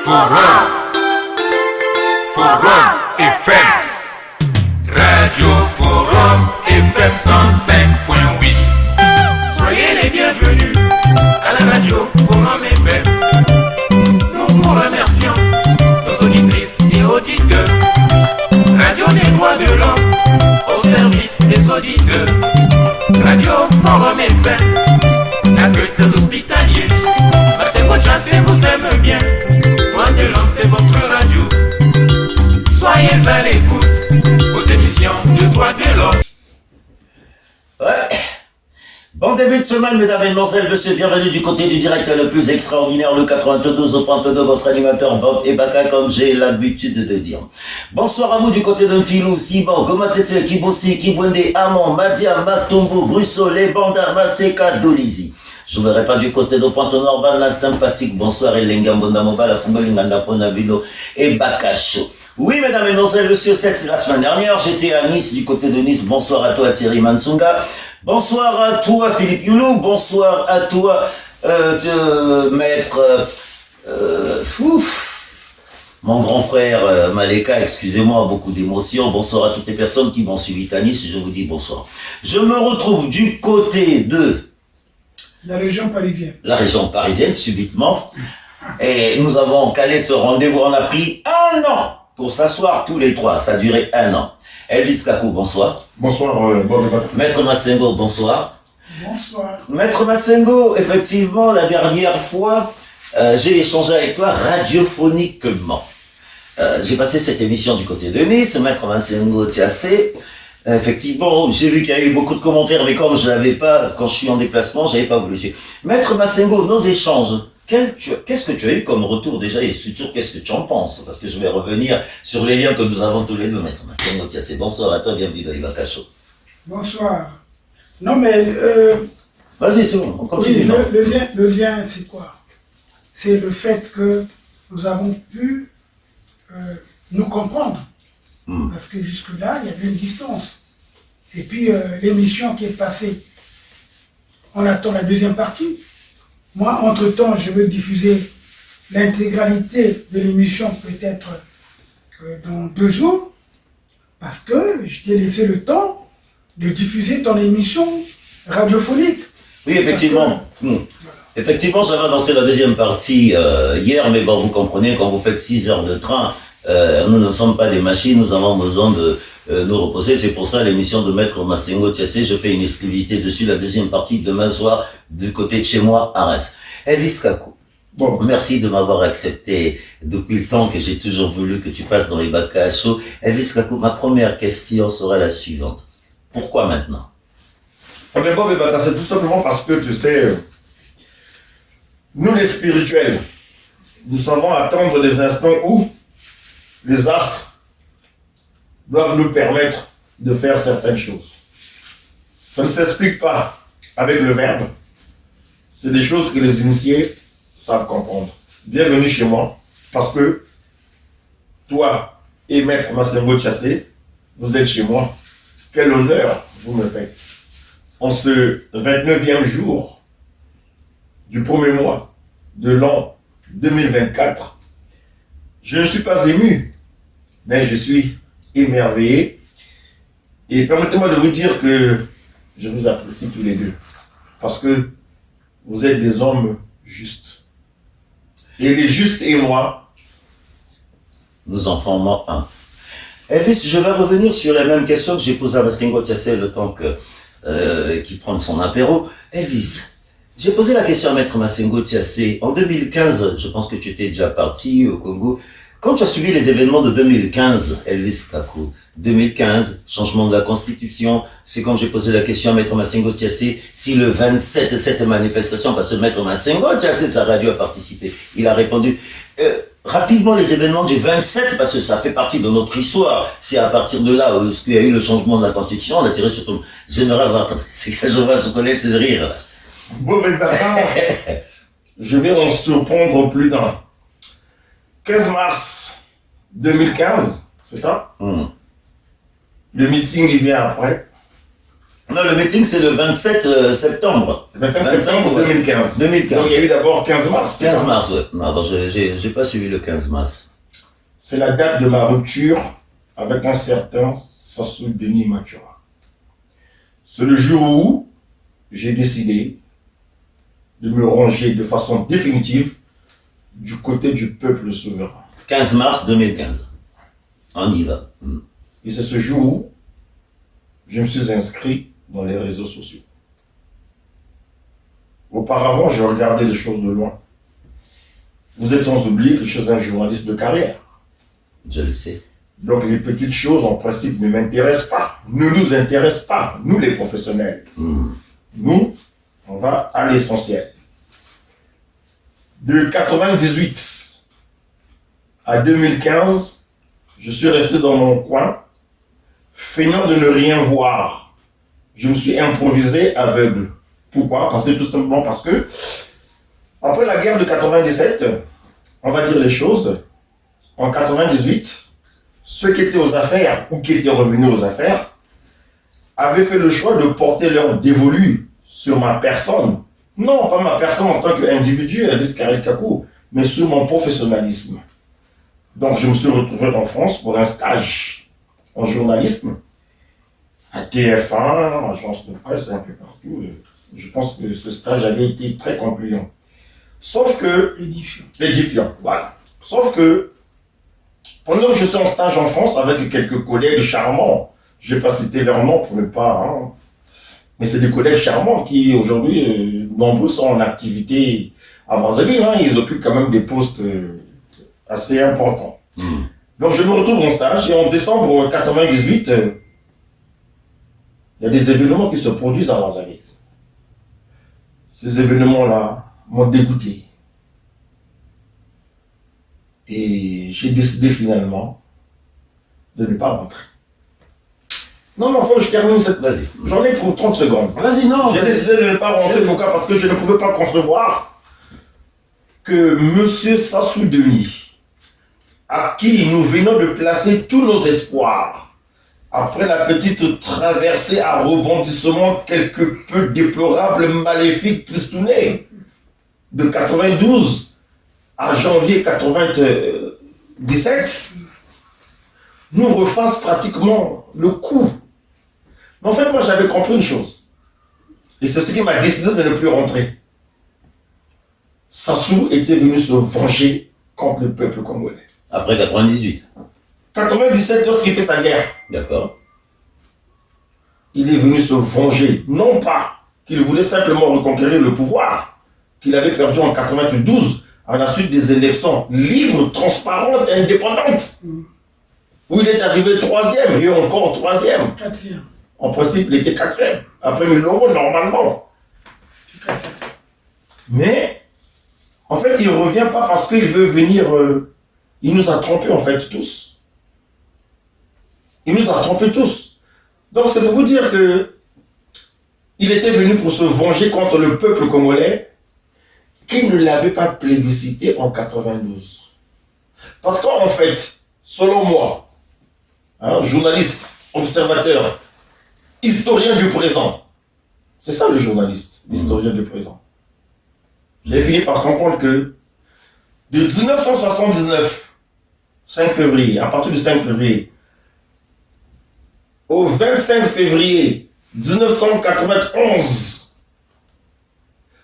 Forum FM. Radio Forum FM 105.8. Soyez les bienvenus à la radio Forum FM. Nous vous remercions, nos auditrices et auditeurs. Radio des droits de l'homme au service des auditeurs. Radio Forum FM, accueille les hospitaliers. Masengo Chassé vous aime bien. Droits de l'homme, c'est votre radio. Soyez à l'écoute aux émissions de droits de l'homme. Ouais. Bon début de semaine, mesdames et mesdemoiselles, monsieur, bienvenue du côté du direct le plus extraordinaire, le 92.2, votre animateur Bob Ebaka, comme j'ai l'habitude de dire. Bonsoir à vous du côté de Mfilou, Siban, Gomatete, Kibossi, Kibwende, Amon, Madia, Matumbu, Brusso, Les Bandas, Maseka, Dolizi. Je ne verrai pas du côté de Pointe-Nord, la sympathique. Bonsoir, Elenga, Bondamoba, la Fungolinganda, Ponabilo, et Bakacho. Oui, mesdames et messieurs, monsieur, c'est la semaine dernière, j'étais à Nice, du côté de Nice. Bonsoir à toi, Thierry Mansunga. Bonsoir à toi, Philippe Youlou. Bonsoir à toi, maître, mon grand frère Maleka, excusez-moi, beaucoup d'émotions. Bonsoir à toutes les personnes qui m'ont suivi à Nice, je vous dis bonsoir. Je me retrouve du côté de la région parisienne. La région parisienne, subitement. Et nous avons calé ce rendez-vous, on a pris 1 an pour s'asseoir tous les trois, ça a duré 1 an. Elvis Kakou, bonsoir. Bonsoir, bon débat. Maître Massengo, bonsoir. Bonsoir. Maître Massengo, effectivement, la dernière fois, j'ai échangé avec toi radiophoniquement. J'ai passé cette émission du côté de Nice, Maître Massengo Tiassé. Effectivement, j'ai vu qu'il y a eu beaucoup de commentaires, mais comme je l'avais pas, quand je suis en déplacement, j'avais pas voulu suivre. Maître Massengo, nos échanges, qu'est-ce que tu as eu comme retour déjà et surtout qu'est-ce que tu en penses? Parce que je vais revenir sur les liens que nous avons tous les deux, Maître Massengo Tiassé. Bonsoir à toi, bienvenue dans Ibaka Show. Bonsoir. Non mais... Vas-y, c'est bon, on continue. Oui, le lien, c'est quoi? C'est le fait que nous avons pu nous comprendre. Parce que jusque-là, il y avait une distance. Et puis, l'émission qui est passée, on attend la deuxième partie. Moi, entre-temps, je veux diffuser l'intégralité de l'émission peut-être dans 2 jours, parce que je t'ai laissé le temps de diffuser ton émission radiophonique. Oui, effectivement. Voilà. Effectivement, j'avais annoncé la deuxième partie hier, mais bon, vous comprenez, quand vous faites 6 heures de train, nous ne sommes pas des machines, nous avons besoin de nous reposer. C'est pour ça l'émission de Maître Massengo Tiassé, je fais une exclusivité dessus, la deuxième partie demain soir du côté de chez moi à Reims. Elvis Kakou, bon, merci de m'avoir accepté depuis le temps que j'ai toujours voulu que tu passes dans les Ibaka Show. Elvis Kakou, ma première question sera la suivante. Pourquoi maintenant? C'est tout simplement parce que tu sais, nous les spirituels, nous savons attendre des instants où les astres doivent nous permettre de faire certaines choses. Ça ne s'explique pas avec le verbe. C'est des choses que les initiés savent comprendre. Bienvenue chez moi, parce que toi et Maître Massengo Tiassé, vous êtes chez moi. Quel honneur vous me faites. En ce 29e jour du premier mois de l'an 2024, je ne suis pas ému, mais je suis émerveillé. Et permettez-moi de vous dire que je vous apprécie tous les deux. Parce que vous êtes des hommes justes. Et les justes et moi, nous en formons un. Elvis, je vais revenir sur la même question que j'ai posée à Massengo Tiassé le temps qu'il prenne son apéro. Elvis, j'ai posé la question à Maître Massengo Tiassé. En 2015, je pense que tu étais déjà parti au Congo. Quand tu as suivi les événements de 2015, Elvis Kakou, 2015, changement de la Constitution, c'est comme j'ai posé la question à Maître Massengo Tiassé, si le 27, cette manifestation, parce que Maître Massengo Tiassé, sa radio a participé, il a répondu, rapidement les événements du 27, parce que ça fait partie de notre histoire, c'est à partir de là où il y a eu le changement de la Constitution, on a tiré sur ton... J'aimerais voir, c'est que je connais ce rire. Bon, ben d'accord, je vais en surprendre plus d'un. 15 mars 2015, c'est ça? Le meeting, il vient après. Non, le meeting, c'est le 27 septembre. 25 septembre 2015. 2015. Donc il y a eu d'abord 15 mars. c'est 15 ça mars, ouais. Non, bon, j'ai pas suivi le 15 mars. C'est la date de ma rupture avec un certain Sassou Denis Matura. C'est le jour où j'ai décidé de me ranger de façon définitive du côté du peuple souverain. 15 mars 2015. On y va. Et c'est ce jour où je me suis inscrit dans les réseaux sociaux. Auparavant, je regardais les choses de loin. Vous êtes sans oublier que je suis un journaliste de carrière. Je le sais. Donc les petites choses, en principe, ne m'intéressent pas, ne nous intéressent pas, nous les professionnels. Nous, on va à l'essentiel. De 98 à 2015, je suis resté dans mon coin, feignant de ne rien voir. Je me suis improvisé aveugle. Pourquoi? Parce que tout simplement parce que, après la guerre de 97, on va dire les choses, en 98, ceux qui étaient aux affaires ou qui étaient revenus aux affaires avaient fait le choix de porter leur dévolu sur ma personne. Non, pas ma personne en tant qu'individu, Elvis Karikakou, mais sur mon professionnalisme. Donc je me suis retrouvé en France pour un stage en journalisme, à TF1, agence de presse, un peu partout. Je pense que ce stage avait été très concluant. Sauf que... Édifiant, voilà. Sauf que, pendant que je suis en stage en France avec quelques collègues charmants, je ne vais pas citer leur nom pour ne pas... Hein, mais c'est des collègues charmants qui, aujourd'hui, nombreux sont en activité à Brazzaville. Hein, ils occupent quand même des postes assez importants. Donc je me retrouve en stage et en décembre 98, il y a des événements qui se produisent à Brazzaville. Ces événements-là m'ont dégoûté. Et j'ai décidé finalement de ne pas rentrer. Non, mais enfin, je termine cette... Vas-y. J'en ai pour 30 secondes. Vas-y, non. J'ai décidé de ne pas rentrer. Pourquoi? Parce que je ne pouvais pas concevoir que M. Sassou Denis, à qui nous venons de placer tous nos espoirs, après la petite traversée à rebondissement quelque peu déplorable, maléfique, tristounée, de 92 à janvier 97, nous refasse pratiquement le coup. Mais en fait, moi, j'avais compris une chose. Et c'est ce qui m'a décidé de ne plus rentrer. Sassou était venu se venger contre le peuple congolais. Après 98. 97, lorsqu'il fait sa guerre, D'accord. il est venu se venger. Non pas qu'il voulait simplement reconquérir le pouvoir qu'il avait perdu en 92 à la suite des élections libres, transparentes et indépendantes. Où il est arrivé 3e et encore 3e. 4e. En principe, il était 4e. Après Miloro, normalement. 4e. Mais, en fait, il ne revient pas parce qu'il veut venir... il nous a trompés, en fait, tous. Il nous a trompés tous. Donc, c'est pour vous dire que il était venu pour se venger contre le peuple congolais qui ne l'avait pas plébiscité en 92. Parce qu'en fait, selon moi, hein, journaliste, observateur, historien du présent, c'est ça le journaliste, l'historien du présent. J'ai fini par comprendre que de 1979, 5 février, à partir du 5 février, au 25 février 1991,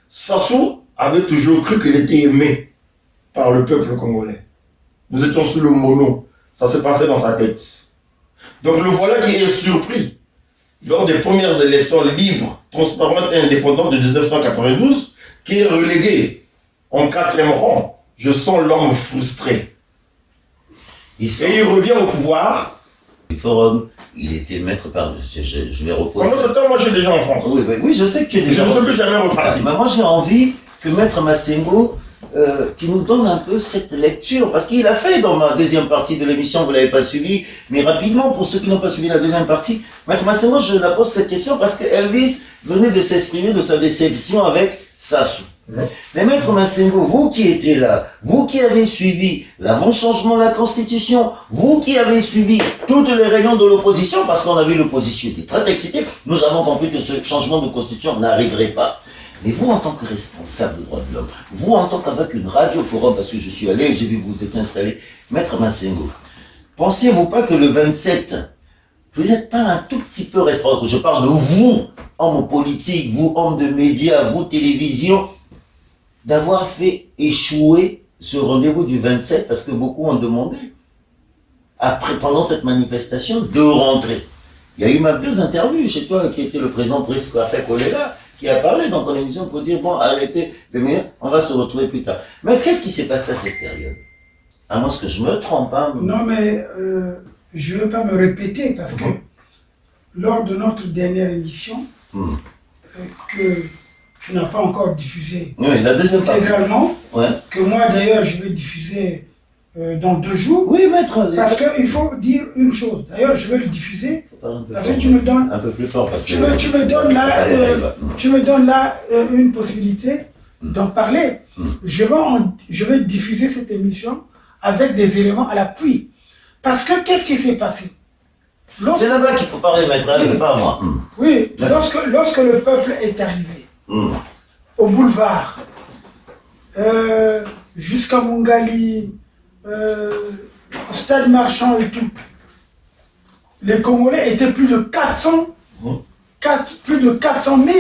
Sassou avait toujours cru qu'il était aimé par le peuple congolais. Nous étions sous le mono, ça se passait dans sa tête. Donc le voilà qui est surpris. Lors des premières élections libres, transparentes et indépendantes de 1992, qui est relégué en 4e rang. Je sens l'homme frustré. Et il revient au pouvoir. Le forum, il était maître par... Je vais reposer. Pendant ce temps, moi, je suis déjà en France. Oui, je sais que tu es Je déjà ne en suis France. plus jamais reparti. Mais moi, j'ai envie que Maître Massengo, qui nous donne un peu cette lecture, parce qu'il a fait dans ma deuxième partie de l'émission, vous ne l'avez pas suivi, mais rapidement, pour ceux qui n'ont pas suivi la deuxième partie, Maître Massengo, je la pose cette question parce que Elvis venait de s'exprimer de sa déception avec Sassou. Mais Maître Massengo, vous qui étiez là, vous qui avez suivi l'avant-changement de la Constitution, vous qui avez suivi toutes les réunions de l'opposition, parce qu'on a vu l'opposition était très excitée, nous avons compris que ce changement de Constitution n'arriverait pas. Mais vous, en tant que responsable des droits de l'homme, vous, en tant qu'avec une radio forum, parce que je suis allé, j'ai vu que vous êtes installé, Maître Massengo, pensez-vous pas que le 27, vous n'êtes pas un tout petit peu responsable? Je parle de vous, homme politique, vous, homme de médias, vous, télévision, d'avoir fait échouer ce rendez-vous du 27, parce que beaucoup ont demandé, après, pendant cette manifestation, de rentrer. Il y a eu même 2 interviews chez toi, qui était le président Prisco Afek-Olela, qui a parlé dans ton émission pour dire, bon, arrêtez, on va se retrouver plus tard. Mais qu'est-ce qui s'est passé à cette période? À moins que je me trompe, hein. Non, mais je ne veux pas me répéter parce que lors de notre dernière émission, que tu n'as pas encore diffusé Oui, la deuxième partie. intégralement, Ouais. que moi d'ailleurs je vais diffuser dans 2 jours, Oui, maître. parce qu'il faut dire une chose. D'ailleurs, je vais le diffuser Faut parler un peu parce fort. que tu me donnes, Un peu plus fort, parce que... tu me donnes là, tu me donnes là une possibilité d'en parler. Je vais diffuser cette émission avec des éléments à l'appui. Parce que qu'est-ce qui s'est passé? C'est là-bas qu'il faut parler, maître, hein, pas à moi. Oui, lorsque le peuple est arrivé au boulevard, jusqu'à Mungali, au stade marchand et tout, les Congolais étaient plus de 400 000.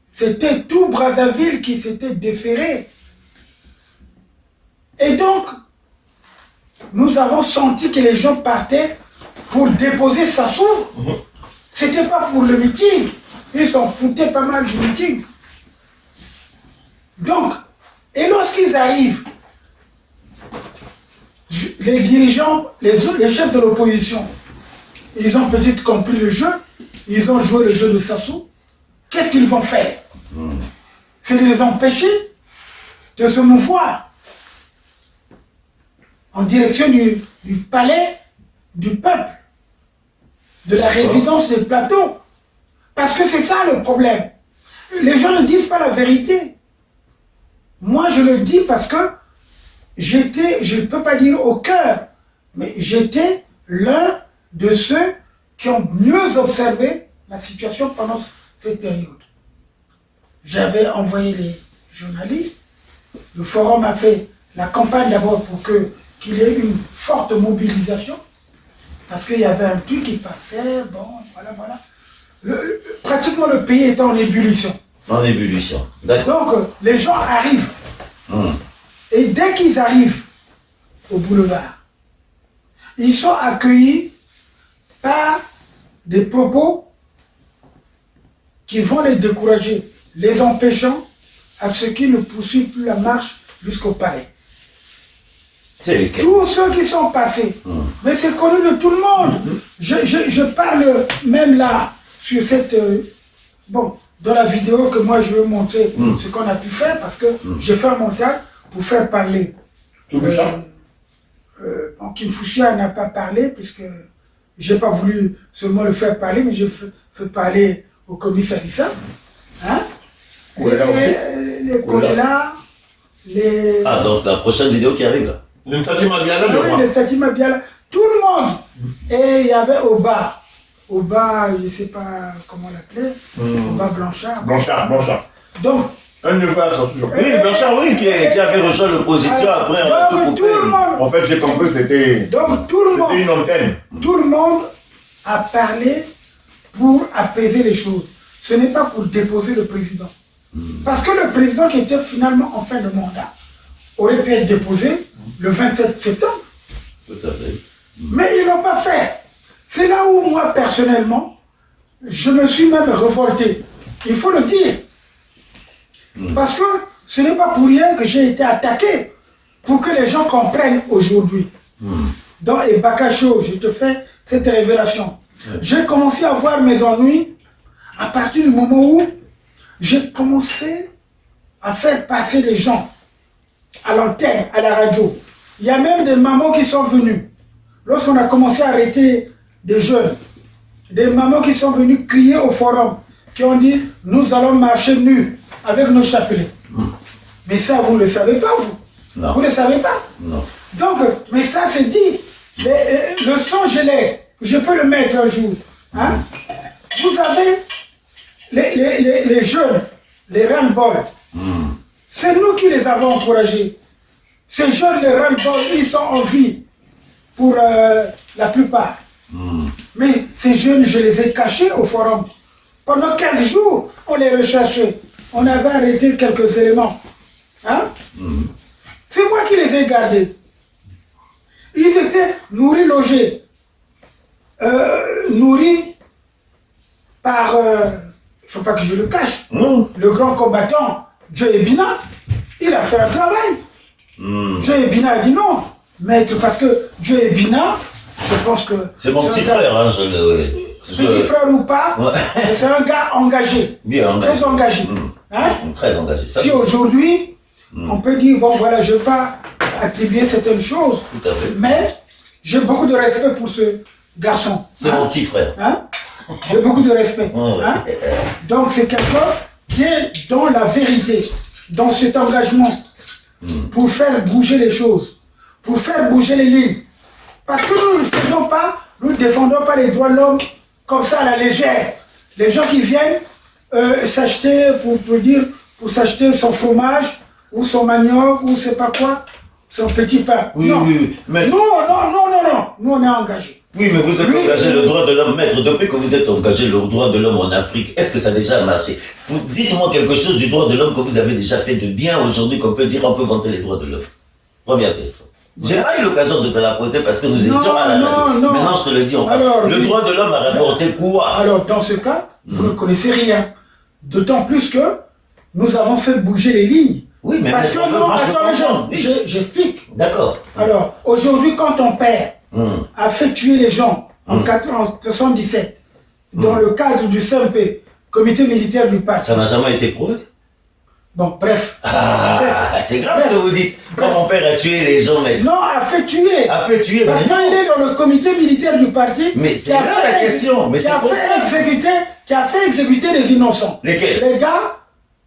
C'était tout Brazzaville qui s'était déféré. Et donc, nous avons senti que les gens partaient pour déposer Sassou. C'était pas pour le meeting. Ils s'en foutaient pas mal du meeting. Donc, et lorsqu'ils arrivent, les dirigeants, les chefs de l'opposition, ils ont peut-être compris le jeu, ils ont joué le jeu de Sassou. Qu'est-ce qu'ils vont faire? C'est de les empêcher de se mouvoir en direction du palais du peuple, de la résidence des plateaux. Parce que c'est ça le problème. Les gens ne disent pas la vérité. Moi, je le dis parce que j'étais, je ne peux pas dire au cœur, mais j'étais l'un de ceux qui ont mieux observé la situation pendant cette période. J'avais envoyé les journalistes, le forum a fait la campagne d'abord pour qu'il y ait une forte mobilisation, parce qu'il y avait un truc qui passait, bon, voilà. Pratiquement le pays était en ébullition. En ébullition, d'accord. Donc, les gens arrivent. Et dès qu'ils arrivent au boulevard, ils sont accueillis par des propos qui vont les décourager, les empêchant à ce qu'ils ne poursuivent plus la marche jusqu'au palais. C'est lesquels? Tous ceux qui sont passés, mais c'est connu de tout le monde. Je parle même là, sur cette... bon, dans la vidéo que moi je veux montrer ce qu'on a pu faire, parce que j'ai fait un montage pour faire parler. Kim Fouchia n'a pas parlé, puisque j'ai pas voulu seulement le faire parler, mais je fais parler au commissaire Issa. Hein? Les Kolela, les... Ah, donc la prochaine vidéo qui arrive là. Le Nsati Mabiala, je crois. Le Nsati Mabiala, tout le monde. Et il y avait Oba, je ne sais pas comment l'appeler, Oba Blanchard. Blanchard. Donc, un neveu à ça, toujours. Oui, Blanchard, oui, qui avait rejoint l'opposition après. Donc, tout le monde. En fait, j'ai compris que c'était. Donc, tout le monde. C'était une antenne. Tout le monde a parlé pour apaiser les choses. Ce n'est pas pour déposer le président. Parce que le président qui était finalement en fin de mandat aurait pu être déposé le 27 septembre. Tout à fait. Mais ils ne l'ont pas fait. C'est là où moi, personnellement, je me suis même révolté. Il faut le dire. Parce que ce n'est pas pour rien que j'ai été attaqué. Pour que les gens comprennent aujourd'hui. Dans Ebakacho, je te fais cette révélation. J'ai commencé à avoir mes ennuis à partir du moment où j'ai commencé à faire passer les gens à l'antenne, à la radio. Il y a même des mamans qui sont venues. Lorsqu'on a commencé à arrêter des jeunes, des mamans qui sont venues crier au forum, qui ont dit « Nous allons marcher nus ». avec nos chapelets. Mais ça, vous ne le savez pas, vous. Non. Vous ne le savez pas. Non. Donc, mais ça, c'est dit. Le son, je peux le mettre un jour. Hein? Vous avez les jeunes, les ras-le-bol. C'est nous qui les avons encouragés. Ces jeunes, les ras-le-bol, ils sont en vie pour la plupart. Mais ces jeunes, je les ai cachés au forum. Pendant 15 jours, on les recherchait. On avait arrêté quelques éléments. Hein? C'est moi qui les ai gardés. Ils étaient nourris, logés. Nourris par, il ne faut pas que je le cache, le grand combattant Joe Ebina, il a fait un travail. Joe Ebina a dit non, maître, parce que Joe Ebina, je pense que... C'est mon petit frère, hein, Petit frère ou pas, c'est un gars engagé. Bien engagé. Très engagé. Hein? Très engagé. Ça, si aujourd'hui, on peut dire, bon voilà, je ne vais pas attribuer certaines choses, tout à fait. mais j'ai beaucoup de respect pour ce garçon. C'est mon petit frère. Hein? J'ai beaucoup de respect. Hein? Donc c'est quelqu'un qui est dans la vérité, dans cet engagement, pour faire bouger les choses, pour faire bouger les lignes. Parce que nous ne faisons pas, nous ne défendons pas les droits de l'homme comme ça à la légère. Les gens qui viennent s'acheter, pour s'acheter son fromage, ou son manioc, ou je ne sais pas quoi, son petit pain. Oui, non. oui, mais... Non. Nous, on est engagés. Oui, mais vous êtes engagé le droit de l'homme, maître. Depuis que vous êtes engagé le droit de l'homme en Afrique, est-ce que ça a déjà marché? Dites-moi quelque chose du droit de l'homme que vous avez déjà fait de bien aujourd'hui, qu'on peut dire, on peut vanter les droits de l'homme. Première question. J'ai pas eu l'occasion de te la poser parce que nous étions à la radio. Non. Maintenant, je te le dis, enfin, le droit de l'homme a rapporté quoi? Alors, dans ce cas, vous ne connaissez rien. D'autant plus que nous avons fait bouger les lignes. Oui, mais parce que non, attends, j'explique. D'accord. Alors, aujourd'hui, quand ton père a fait tuer les gens en 1977, dans le cadre du CMP, Comité militaire du parti. Ça n'a jamais été prouvé? Bon, bref. C'est grave ce que vous dites. Quand mon père a tué les gens, maître. Non, a fait tuer. A fait tuer. Parce qu'il est dans le comité militaire du parti. Mais c'est là la question. Mais c'est pour ça. Qui a fait exécuter les innocents. Lesquels? Les gars,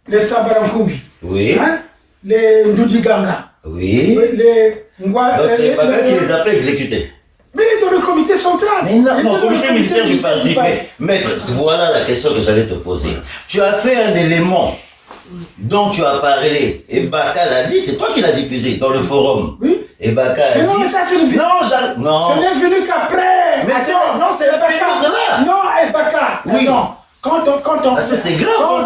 les Sabarankoumi. Oui. Hein? Les Ndoudiganga. Oui. Les Ngwa. Donc c'est pas qui les a fait exécuter. Mais il est dans le comité central. Mais non, comité militaire du parti. Mais, maître, voilà la question que j'allais te poser. Tu as fait un élément dont tu as parlé, et Baka l'a dit, c'est toi qui l'as diffusé dans le forum. Oui. Et Baka a dit... Non, mais ça c'est le... Non, ce n'est venu qu'après. Mais c'est la période de là. Non, et Baka. Oui. Attends, quand on... Parce que c'est grave.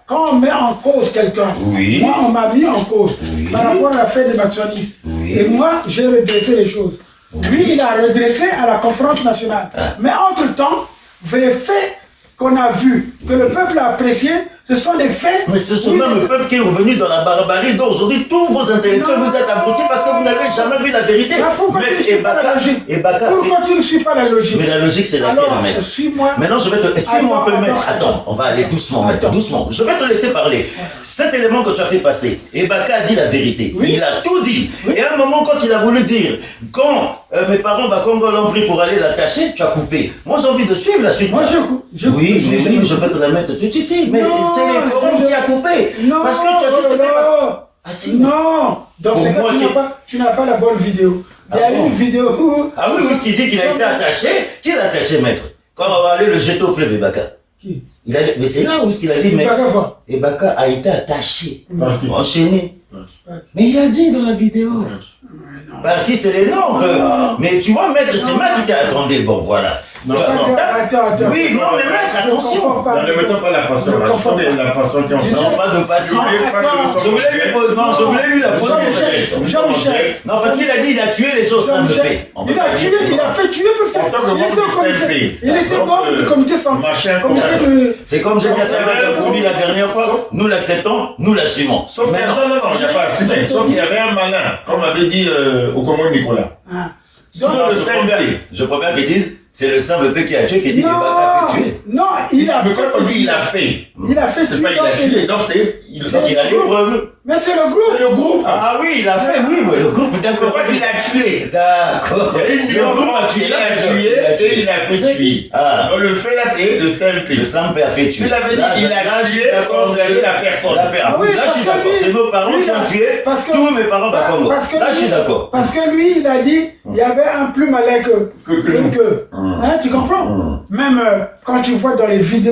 Quand on met en cause quelqu'un, oui. Moi on m'a mis en cause par rapport à l'affaire des maximistes. Oui. Et moi j'ai redressé les choses. Lui il a redressé à la conférence nationale. Mais entre-temps, les faits qu'on a vus, que le peuple a apprécié, ce sont des faits... Mais ce sont même le peuple qui est revenu dans la barbarie dont aujourd'hui tous vos intellectuels vous êtes abrutis parce que vous n'avez jamais vu la vérité. Pourquoi tu ne suis pas la logique? Pourquoi tu ne suis pas la logique? Mais la logique c'est laquelle, maître? Suis-moi. Maintenant je vais te... Suis-moi un peu, maître. Attends, on va aller doucement, maître, doucement. Je vais te laisser parler. Cet élément que tu as fait passer, Ebaka a dit la vérité. Oui. Il a tout dit. Oui. Et à un moment quand il a voulu dire, quand mes parents Bakongo l'ont pris pour aller l'attacher, tu as coupé. Moi j'ai envie de suivre la suite. Moi je je peux te la mettre tout ici, mais c'est les forums qui a coupé. Non, parce que tu as juste fait... Ah si, non. Dans ce cas, tu n'as pas la bonne vidéo. Il y a une vidéo où... Ah oui, où ce qu'il dit qu'il a été attaché. Qui l'a attaché, maître? Quand on va aller le jeter au fleuve Ebaka. Qui? Mais c'est là où ce qu'il a dit, mais... Ebaka a été attaché, enchaîné. Mais il a dit dans la vidéo. Par qui c'est les noms que... Mais tu vois, maître, c'est maître qui a attendu. Bon, voilà. Attends. Oui, non, mais maître, attention. Ne mettons pas la passion. La passion qui en parle. Non, pas de passion. Je voulais lui la poser. Jean-Michel. Non, parce qu'il a dit il a tué les gens sans de paix. Il a fait tuer parce qu'il était membre du comité central. C'est comme j'ai dit à Samuel Koumi la dernière fois, nous l'acceptons, nous l'assumons. Sauf qu'il il n'y a pas assumé. Sauf qu'il y avait un malin, comme avait dit au Congo Nicolas. Je préfère qu'ils disent, C'est le simple qui a tué qui dit que Baka a fait tuer. Non, il a Mais fait. quand on dit il a fait, Il a fait c'est pas tuer. il a tué, donc c'est. Donc il a les preuves. Mais c'est le groupe. C'est le groupe. Ah oui, il a fait, oui, le groupe, C'est d'accord. pas qu'il a tué. D'accord. Il y a une Le nuance groupe a entre tué, il a tué et il a fait tuer. Ah. Donc le fait là, c'est le simple. Le simple a fait tuer. S'il avait dit Là, il a là, je suis tué d'accord, sans tuer la personne. Ah oui, là, je suis parce que d'accord. lui- C'est nos parents lui, qui ont là, tué parce que- tous mes parents à Congo. Parce que Là, je suis lui- d'accord. Parce que lui, il a dit, il y avait un plus malin que que. Hein, tu comprends? Même quand tu vois dans les vidéos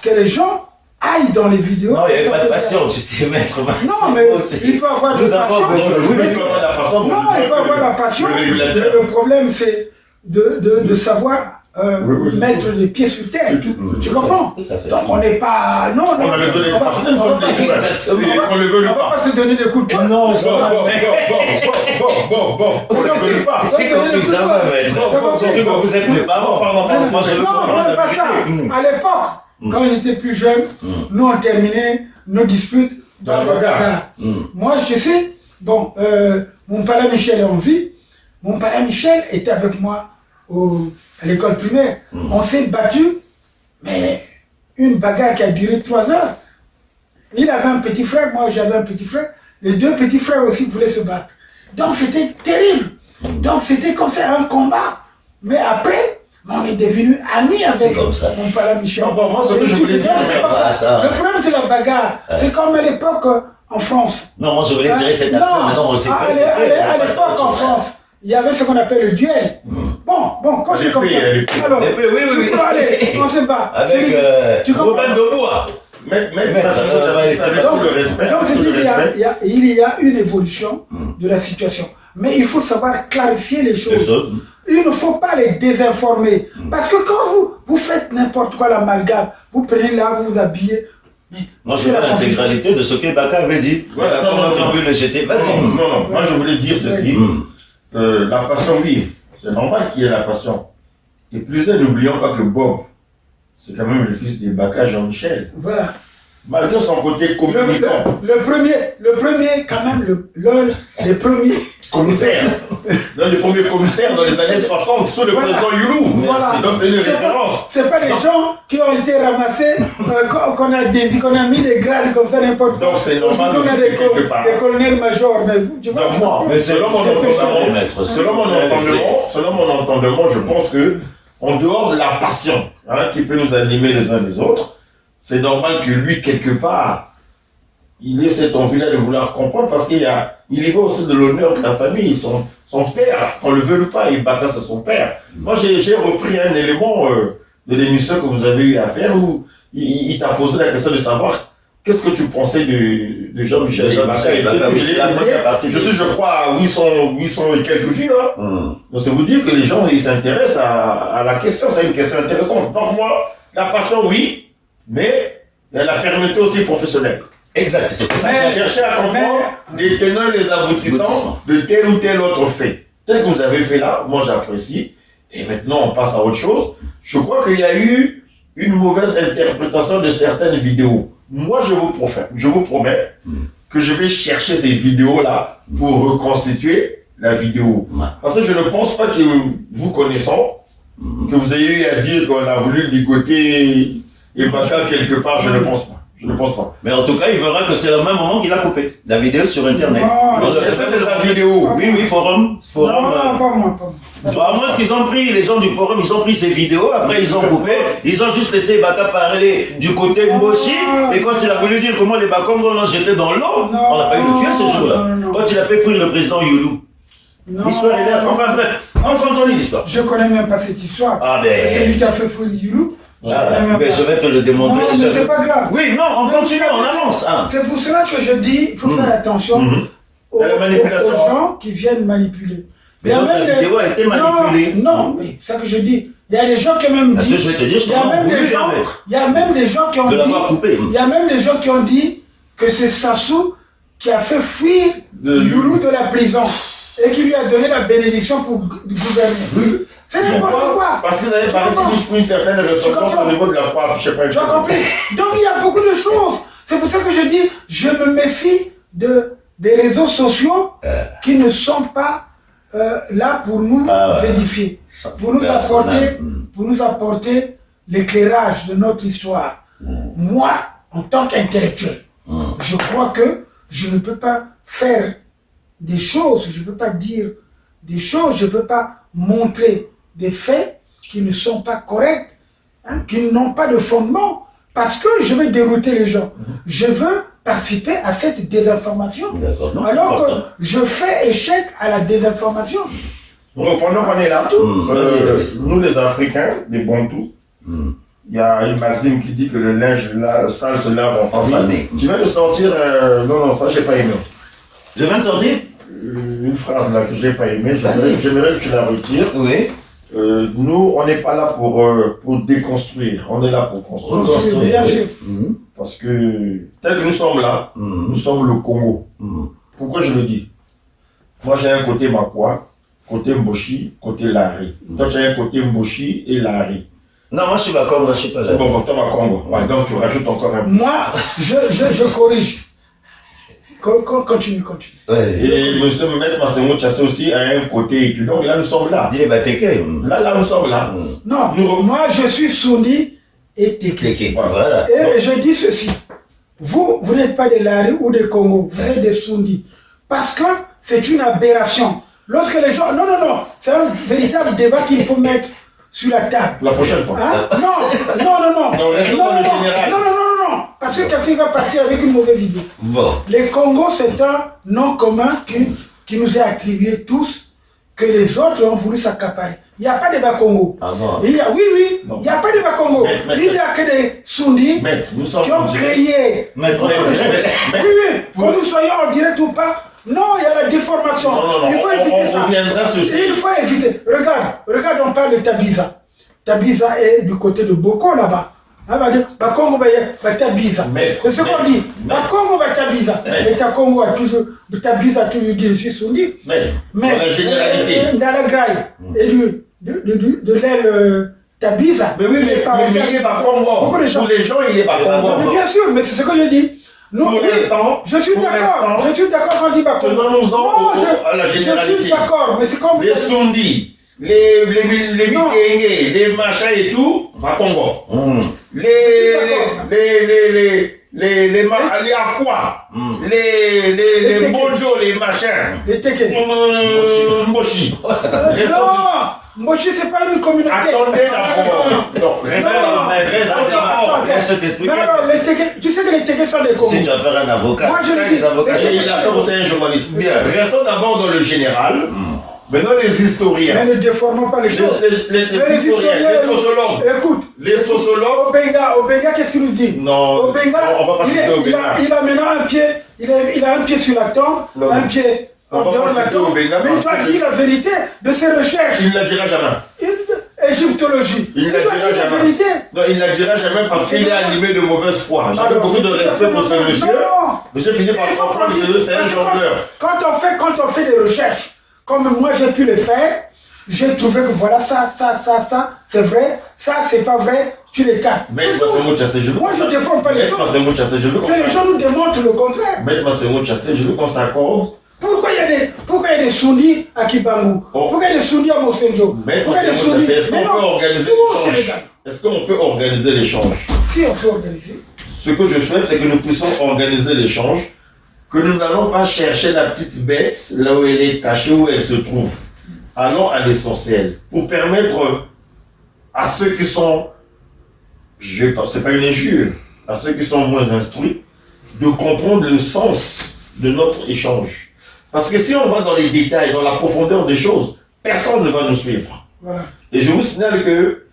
que les gens aillent dans les vidéos. Non, il n'y avait pas de passion, tu sais, maître. Non, mais il peut avoir de Nous la avons passion. besoin. Oui, mais Mais il peut avoir la passion. Non, il peut avoir la passion. Le Mais régulateur. le problème, c'est de savoir Oui. mettre les pieds sur terre. Tu comprends? Tout à fait. Donc on n'est pas. Non, On a le donné on va- passion, on va pas- Exactement. On le veut on va pas. pas se donner des coups de poing. Non, Bon, jamais. on le veut pas. J'ai compris, jamais, maître. Surtout quand vous êtes mes parents. Moi, je veux Non, comprendre même la pas ça. vérité. À l'époque, quand j'étais plus jeune, nous on terminait nos disputes Dans le le bagarre. bagarre. Moi, je sais, bon, mon père Michel est en vie. Mon père Michel était avec moi à l'école primaire. On s'est battu, mais une bagarre qui a duré 3 heures. Il avait un petit frère, moi j'avais un petit frère. Les 2 petits frères aussi voulaient se battre. Donc c'était terrible. Donc c'était comme ça un combat. Mais après, on est devenus amis avec comme ça. mon père Michel. Non, bon, moi, ce que je voulais dire, C'est pas ça. attends. Le problème c'est la bagarre. C'est comme à l'époque en France. Non, moi, je voulais tirer cette Non, accent, mais non, c'est fait, c'est à fait. l'époque en France, il y avait ce qu'on appelle le duel. Bon, quand c'est comme ça. Alors, L'épée, oui, oui, tu oui. peux aller, on se bat. Avec Tu comprends? Robin de Bois. Mais ça va laisser le Donc, le respect. donc c'est Tout dit le qu'il y a- respect. il y a une évolution de la situation. Mais il faut savoir clarifier les choses. Les choses. Il ne faut pas les désinformer. Parce que quand vous faites n'importe quoi, l'amalgame, vous prenez là, vous vous habillez. Mais Moi, je c'est veux la confusion. l'intégralité de ce que Baka avait dit. Voilà, Quand non, on a non. vu le jeter, vas-y. Non. Moi, je voulais dire ceci. La passion, oui. C'est normal qu'il y ait la passion. Et plus n'oublions pas que Bob, c'est quand même le fils des Baka Jean-Michel. Voilà. Malgré son côté communicant, Le premier, quand même, les premiers. commissaire. Les premiers commissaires dans les années 60 sous le Voilà. président Youlou. Voilà. Donc c'est une C'est pas- référence. C'est pas des gens qui ont été ramassés, qu'on a mis des grades comme ça, n'importe quoi. Donc, c'est normal Aujourd'hui, on a aussi quelque part. des colonels-majors. Mais, tu vois, Donc moi, Mais c'est- selon mon c'est entendement, maître, selon mon entendement, je pense que en dehors de la passion qui peut nous animer les uns les autres, c'est normal que lui, quelque part, il ait cette envie-là de vouloir comprendre parce il y va aussi de l'honneur de la famille. Son père, qu'on le veut ou pas, il Baka, c'est son père. Moi, j'ai repris un élément de l'émission que vous avez eu à faire où il t'a posé la question de savoir qu'est-ce que tu pensais de Jean-Michel De Jean-Michel Baka. Baka, oui, c'est la première partie. Je suis, je crois, à 800 et quelques vues. Donc, c'est vous dire que les gens, ils s'intéressent à la question. C'est une question intéressante. Donc, moi, la passion, oui, mais il y a la fermeté aussi professionnelle. Exact, c'est pour ça. Mais- Chercher à comprendre les tenants et les aboutissants de tel ou tel autre fait. Tel que vous avez fait là, moi j'apprécie. Et maintenant, on passe à autre chose. Je crois qu'il y a eu une mauvaise interprétation de certaines vidéos. Moi, je vous promets que je vais chercher ces vidéos-là pour reconstituer la vidéo. Ouais. Parce que je ne pense pas que vous connaissant, que vous ayez eu à dire qu'on a voulu ligoter et Baka quelque part, je ne pense pas. Je ne pense pas. Mais en tout cas, il verra que c'est le même moment qu'il a coupé la vidéo sur Internet. Non, Donc, Est-ce que c'est sa vidéo? Oui, forum. Non, pas moi, pas moi. À moins qu'ils ont pris, les gens du forum, ils ont pris ces vidéos, après ils ont coupé, ils ont juste laissé Baka parler du côté Mboshi, et quand il a voulu dire comment les Bakongo l'ont jeté dans l'eau, Non, on a failli le tuer ce jour-là. non. Quand il a fait fuir le président Youlou. Non. L'histoire est là. Enfin bref, on lit l'histoire. Je connais même pas cette histoire. Ah, ben. C'est lui qui a fait Folie Youlou. Je Ah, connais même mais pas. je vais te le démontrer. Non, mais c'est pas grave. Oui, non, on continue, on avance. Hein. C'est pour cela que je dis, il faut faire attention aux, À la manipulation. aux gens qui viennent manipuler. Mais donc, la vidéo a été manipulée. Non, mais c'est ça que je dis. Il y a des gens qui ont même Parce dit. que je vais te dire, je il y a t'en ai même voulu des gens. permettre Il y a même des gens qui ont de dit. l'avoir coupé. Il y a même des gens qui ont dit que c'est Sassou qui a fait fuir Youlou de la prison et qui lui a donné la bénédiction pour gouverner. C'est n'importe quoi. Parce qu'ils avaient Tu parlé comprends? pour une certaine ressemblance comprends? au niveau de la coiffe, je sais pas. Tu as compris? Donc il y a beaucoup de choses. C'est pour ça que je dis, je me méfie des réseaux sociaux qui ne sont pas là pour nous édifier, Ça, pour nous apporter l'éclairage de notre histoire. Moi, en tant qu'intellectuel, je crois que je ne peux pas faire des choses, je ne peux pas dire des choses, je ne peux pas montrer des faits qui ne sont pas corrects, hein, qui n'ont pas de fondement, parce que je vais dérouter les gens. Je veux participer à cette désinformation, Non, alors que je fais échec à la désinformation. Reprenons qu'on est là. Nous les Africains, des Bantous, il y a une maxime qui dit que le linge sale se lave en famille. Tu viens de sortir, non, ça j'ai pas aimé. Je viens de sortir une phrase là que j'ai pas aimé, j'aimerais que tu la retires. Oui. Nous, on n'est pas là pour déconstruire, on est là pour construire. Bien sûr. Parce que, tel que nous sommes là, nous sommes le Congo. Pourquoi je le dis? Moi, j'ai un côté Makwa, côté Mboshi, côté Lari. Toi, tu as un côté Mboshi et Lari. Non, moi je suis Bakongo, je suis pas là. Bon, toi, Makongo. Ouais, donc, tu rajoutes encore un peu. Moi, je corrige. Continue. Ouais. Et monsieur Maître Massengo Tchassé aussi a un côté étudiant. Donc là, nous sommes là. Dis les Bateke. Là, nous sommes là. Non, moi je suis Sunni et Teke. Teke, voilà. Et je dis ceci. Vous n'êtes pas des Lari ou des Congo, vous êtes des Sunni. Parce que c'est une aberration. Lorsque les gens... Non, c'est un véritable débat qu'il faut mettre sur la table. La prochaine fois. Hein? Non. restons dans le général. Non. Parce que quelqu'un va partir avec une mauvaise idée. Bon. Les Congo, c'est un nom commun qui nous est attribué tous, que les autres ont voulu s'accaparer. Il n'y a pas de Bakongo. Ah bon? Oui, il n'y a pas de Bakongo. Il n'y a que des Sunnis qui ont créé. Oui, que nous soyons en direct ou pas. Non, il y a la déformation. Il faut éviter ça. Il faut éviter. Regarde, on parle de Tabiza. Tabiza est du côté de Boko là-bas. Bakongo Tabiza. C'est ce qu'on dit. Bakongo Tabiza. Mais Takongo a toujours. Tabiza a toujours dit je suis Sunni. Mais dans la généralité. Dans la graille et de l'aile Tabiza. Mais oui, mais il est pas Congo. Pour les gens, il est pas Congo. Bien sûr, mais c'est ce que je dis. Non, je suis d'accord quand on dit Bakongo. Tenons-nous à la généralité. Je suis d'accord, mais c'est comme... Les Sundi, les Mikenge, les machins et tout, pas Congo. Les Akwa, les Bonjo, les machins. Les Teke. Mboshi. Non, Mboshi, c'est pas une communauté. Attendez d'abord. Non, restez d'abord. Laisse t'expliquer. Tu sais que les Teke sont des Congos. Si tu vas faire un avocat, moi je le dis. Il a fait aussi un journaliste. Bien. Restons d'abord dans le général. Maintenant, les historiens. Mais ne déformons pas les choses. Les historiens, les sociologues. Écoute. Les sociologues. Obenga, qu'est-ce qu'il nous dit? Non, Obenga, on va pas citer Obenga. Il a maintenant un pied, il a un pied sur la tombe, un pied en dehors de la tombe. Mais il doit dire la vérité de ses recherches. Il ne la dira jamais. Égyptologie. Il ne la dira jamais. La vérité. Non, il ne la dira jamais parce qu'il est animé de mauvaise foi. J'avais beaucoup de respect pour ce monsieur. Mais j'ai fini par comprendre que c'est un jongleur. Quand on fait des recherches, comme moi j'ai pu le faire, j'ai trouvé que voilà, ça, c'est vrai, ça, c'est pas vrai, tu les captes. Moi, je ne défends pas les choses. Que les gens nous démontrent le contraire. Je veux qu'on s'accorde. Pourquoi il y a des Sunnis à Kibangu? Pourquoi il y a des Sunnis à Mosenjo? Pourquoi il y a des Sunnis? Est-ce qu'on peut organiser l'échange? Est-ce qu'on peut organiser l'échange? Si on peut organiser. Ce que je souhaite, c'est que nous puissions organiser l'échange, que nous n'allons pas chercher la petite bête là où elle est cachée, où elle se trouve. Allons à l'essentiel pour permettre à ceux qui sont, c'est pas une injure, à ceux qui sont moins instruits, de comprendre le sens de notre échange. Parce que si on va dans les détails, dans la profondeur des choses, personne ne va nous suivre. Voilà. Et je vous signale que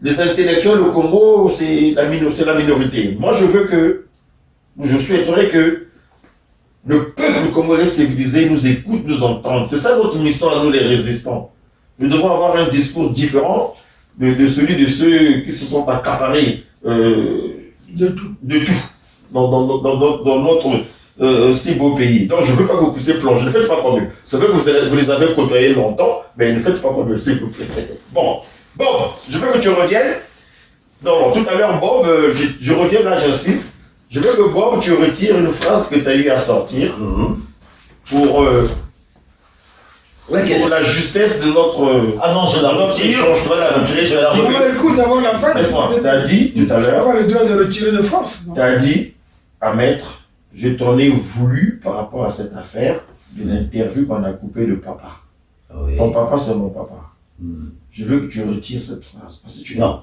les intellectuels au Congo, c'est la minorité. Moi, je souhaiterais que le peuple congolais civilisé nous écoute, nous entende. C'est ça notre mission à nous, les résistants. Nous devons avoir un discours différent de celui de ceux qui se sont accaparés de tout dans notre si beau pays. Donc je ne veux pas que vous puissiez plonger. Ne faites pas comme eux. C'est vrai que vous les avez côtoyés longtemps, mais ne faites pas comme eux, s'il vous plaît. Bon, je veux que tu reviennes. Non, tout à l'heure, Bob, je reviens là, j'insiste. Je veux que Bob, tu retires une phrase que tu as eu à sortir pour Laquelle? Pour la justesse de notre. Ah non, je la notre retire. échange, tu vas la retirer. Je la tu as dit- retire. Écoute d'abord la phrase. Laisse-moi, tu as dit tout à Tu n'as l'heure, pas le droit de retirer de force. Non. tu as dit à maître, je t'en ai voulu par rapport à cette affaire d'une interview qu'on a coupée de papa. Oui. Ton papa, c'est mon papa. Je veux que tu retires cette phrase. Parce que Non.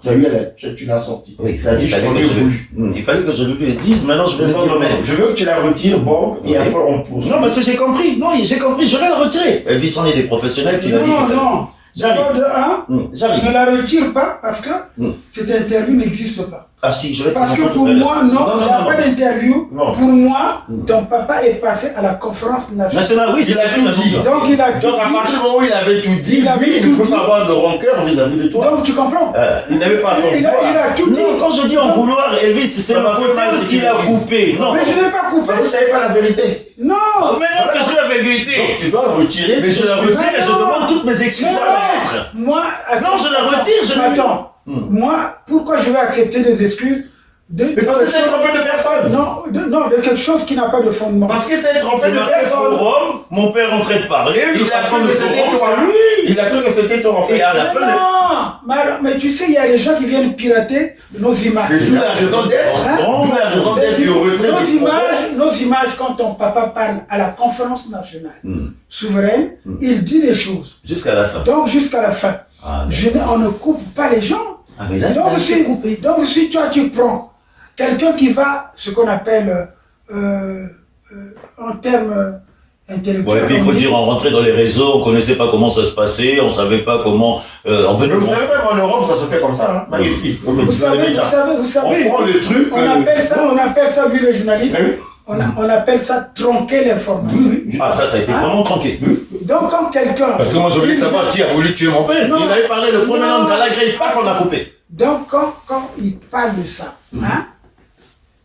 tu l'as sortie. Oui, Tu as dit, il je fallait t'en que ai je voulu. il fallait que je le dise, maintenant je vais le Non, dire. non, non. Mais... Je veux que tu la retires, Bob, et Oui. après on poursuit. Non, parce que j'ai compris. Non, j'ai compris, je vais la retirer. Elvis, on est des professionnels, tu l'as dit. Non, tout à l'heure. non. J'arrive. D'abord de un, J'arrive. ne la retire pas parce que cette interview n'existe pas. Ah si, je vais te Parce que montrer pour tout à l'heure. moi, non, il n'y a non, pas non. d'interview. Non. Pour moi, ton papa est passé à la conférence nationale. National, oui, c'est Il a tout dit. Donc il a tout Donc à partir du moment où il avait tout dit, Il avait lui, il tout ne peut dit. pas avoir de rancœur vis-à-vis de toi. Donc tu comprends. Il n'avait pas il a tout dit. Non, quand je dis en vouloir, Elvis, c'est Ça le m'a fait côté mal où que ce qu'il tu a le dises. coupé. Non, Mais je n'ai pas coupé. Parce que tu n'avais pas la vérité. Non. maintenant que j'ai la vérité. Donc tu dois le retirer. Mais je la retire et je Non. demande toutes mes excuses Mais à la maître. moi, Non, je la retire, je la- Attends, moi, pourquoi je vais accepter des excuses de Mais parce que c'est trompé de personne. non, de quelque chose qui n'a pas de fondement. Parce que c'est trompé C'est de marqué personne. pour Rome, mon père en train de parler, Il le a patron cru de que son c'était Rome, toi. c'est lui. Il a cru que c'était toi en fait. Et à la fin, Mais tu sais, il y a des gens qui viennent pirater nos images. C'est la raison d'être. Hein? D'où la raison d'être du retrait de Nos images, quand ton papa parle à la conférence nationale souveraine, il dit des choses. jusqu'à la fin. Donc jusqu'à la fin. Ah, On ne coupe pas les gens. Ah, mais là, il Donc a si, coupé. donc si toi tu prends quelqu'un qui va, ce qu'on appelle en termes intellectuels. Ouais, et puis il faut on dit- dire, on rentrait dans les réseaux, on connaissait pas comment ça se passait, on savait pas comment. On venait. Mais vous savez, même en Europe, ça se fait comme ça. Hein? Ici, comme Vous savez, on prend le truc. on appelle ça, vu les journalistes, Oui. on appelle ça tronquer l'information. Ah, ça a été vraiment tranqué. Donc quand quelqu'un... Parce que moi, je voulais savoir qui a voulu tuer mon père. Non. Il avait parlé le premier Non. homme d'Alagré. Paf, on a coupé. Donc quand il parle de ça, hein,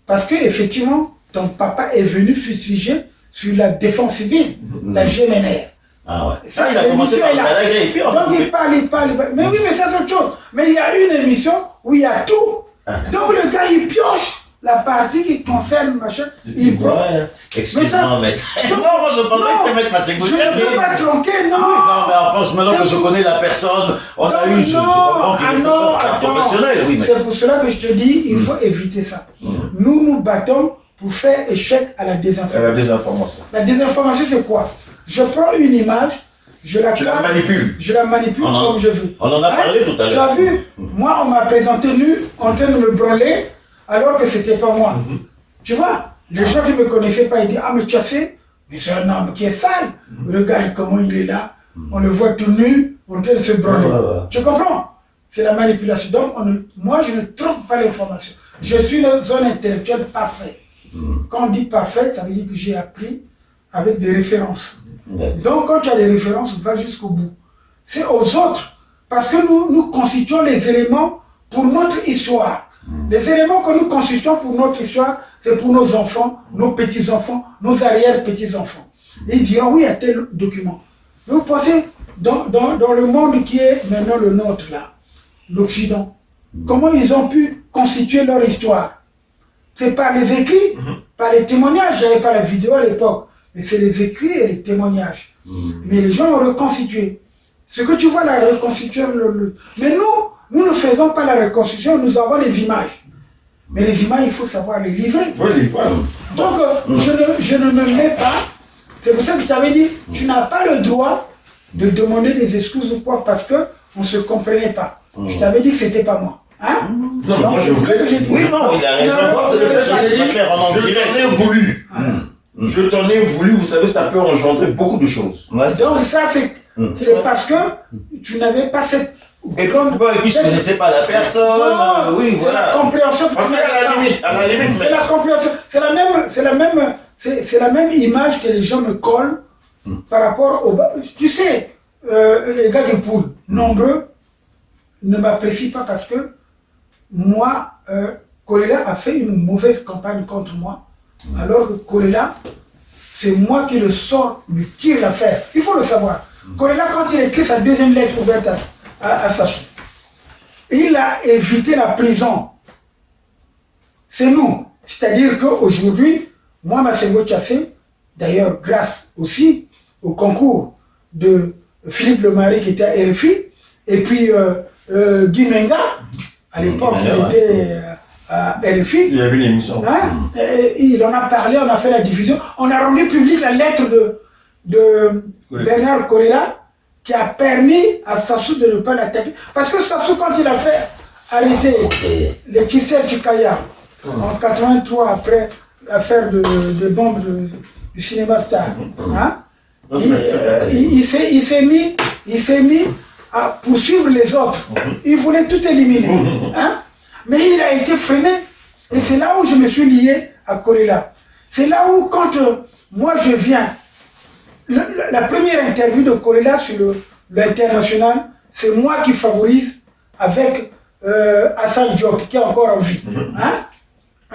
parce que effectivement, ton papa est venu fustiger sur la défense civile, la GMNR. Ah ouais. Ça, il a commencé par Alagré, et puis on a Donc coupé. il parle. Mais oui, mais ça c'est autre chose. Mais il y a une émission où il y a tout. Donc le gars il pioche la partie qui concerne machin. Il prend. Voilà. Excuse-moi, maître. Non, moi je pensais que c'était maître Massengo. Je ne veux pas tronquer, non. Non, mais en France, maintenant que je connais la personne, on a eu, je comprends qu'il est non, un attends. professionnel, oui, mais. C'est pour cela que je te dis, il faut éviter ça. Nous nous battons pour faire échec à la désinformation. La désinformation. La désinformation, c'est quoi? Je prends une image, je la Tu la capte, manipules. je la manipule On en- comme je veux. on en a parlé tout à l'heure. Tu as vu? Moi, on m'a présenté nu, en train de me branler, alors que c'était pas moi. Tu vois? Les gens qui ne me connaissaient pas, ils disent, ah, mais tu as fait? Mais c'est un homme qui est sale. Regarde comment il est là. On le voit tout nu, en train de se branler. Tu comprends? C'est la manipulation. Donc, moi, je ne trompe pas l'information. Je suis dans une zone intellectuelle parfaite. Quand on dit parfait, ça veut dire que j'ai appris avec des références. Donc, quand tu as des références, on va jusqu'au bout. C'est aux autres. Parce que nous constituons les éléments pour notre histoire. Les éléments que nous constituons pour notre histoire, c'est pour nos enfants, nos petits-enfants, nos arrière-petits-enfants. Et ils diront, oui, il y a tel document. Mais vous pensez, dans le monde qui est maintenant le nôtre, là, l'Occident, comment ils ont pu constituer leur histoire? C'est par les écrits, par les témoignages. J'avais pas la vidéo à l'époque, mais c'est les écrits et les témoignages. Mais les gens ont reconstitué. Ce que tu vois, la reconstitution, mais nous ne faisons pas la reconstitution, nous avons les images. Mais les images, il faut savoir les livrer. Oui, voilà. Donc, je ne me mets pas. C'est pour ça que je t'avais dit, tu n'as pas le droit de demander des excuses ou quoi, parce qu'on ne se comprenait pas. Je t'avais dit que c'était pas moi. Hein? Non, mais moi, je voulais. Oui, non, il a raison. Moi, c'est le fait que je l'ai dit, je t'en ai voulu. Je t'en ai voulu, vous savez, ça peut engendrer beaucoup de choses. Ouais, c'est Donc vrai. ça, c'est parce que tu n'avais pas cette... Et puis je ne connaissais pas la personne. Non, Oui, c'est voilà. la compréhension que Parce tu qu'à n'avais la pas. limite, C'est la compréhension. C'est la même image que les gens me collent par rapport au... Tu sais, les gars de poule, nombreux, ne m'apprécient pas parce que moi, Kolela a fait une mauvaise campagne contre moi, alors que Kolela, c'est moi qui le sors, lui tire l'affaire. Il faut le savoir. Kolela, quand il écrit sa deuxième lettre ouverte à Sachi, il a évité la prison. C'est nous. C'est-à-dire qu'aujourd'hui, moi, Massengo Tchassé, d'ailleurs grâce aussi au concours de Philippe Lemari qui était à RFI, et puis Guy Menga, à l'époque il était à RFI. Il y avait une émission. Hein? Et il en a parlé, on a fait la diffusion. On a rendu public la lettre de Bernard Corella qui a permis à Sassou de ne pas l'attaquer. Parce que Sassou, quand il a fait arrêter les Tissel Chikaya en 83 après l'affaire de bombe du cinéma Star, hein? Il s'est mis à poursuivre les autres. Il voulait tout éliminer. Hein? Mais il a été freiné. Et c'est là où je me suis lié à Corella. C'est là où, quand moi je viens, la première interview de Corella sur l'international, c'est moi qui favorise avec Hassan Diop, qui est encore en vie. Hein?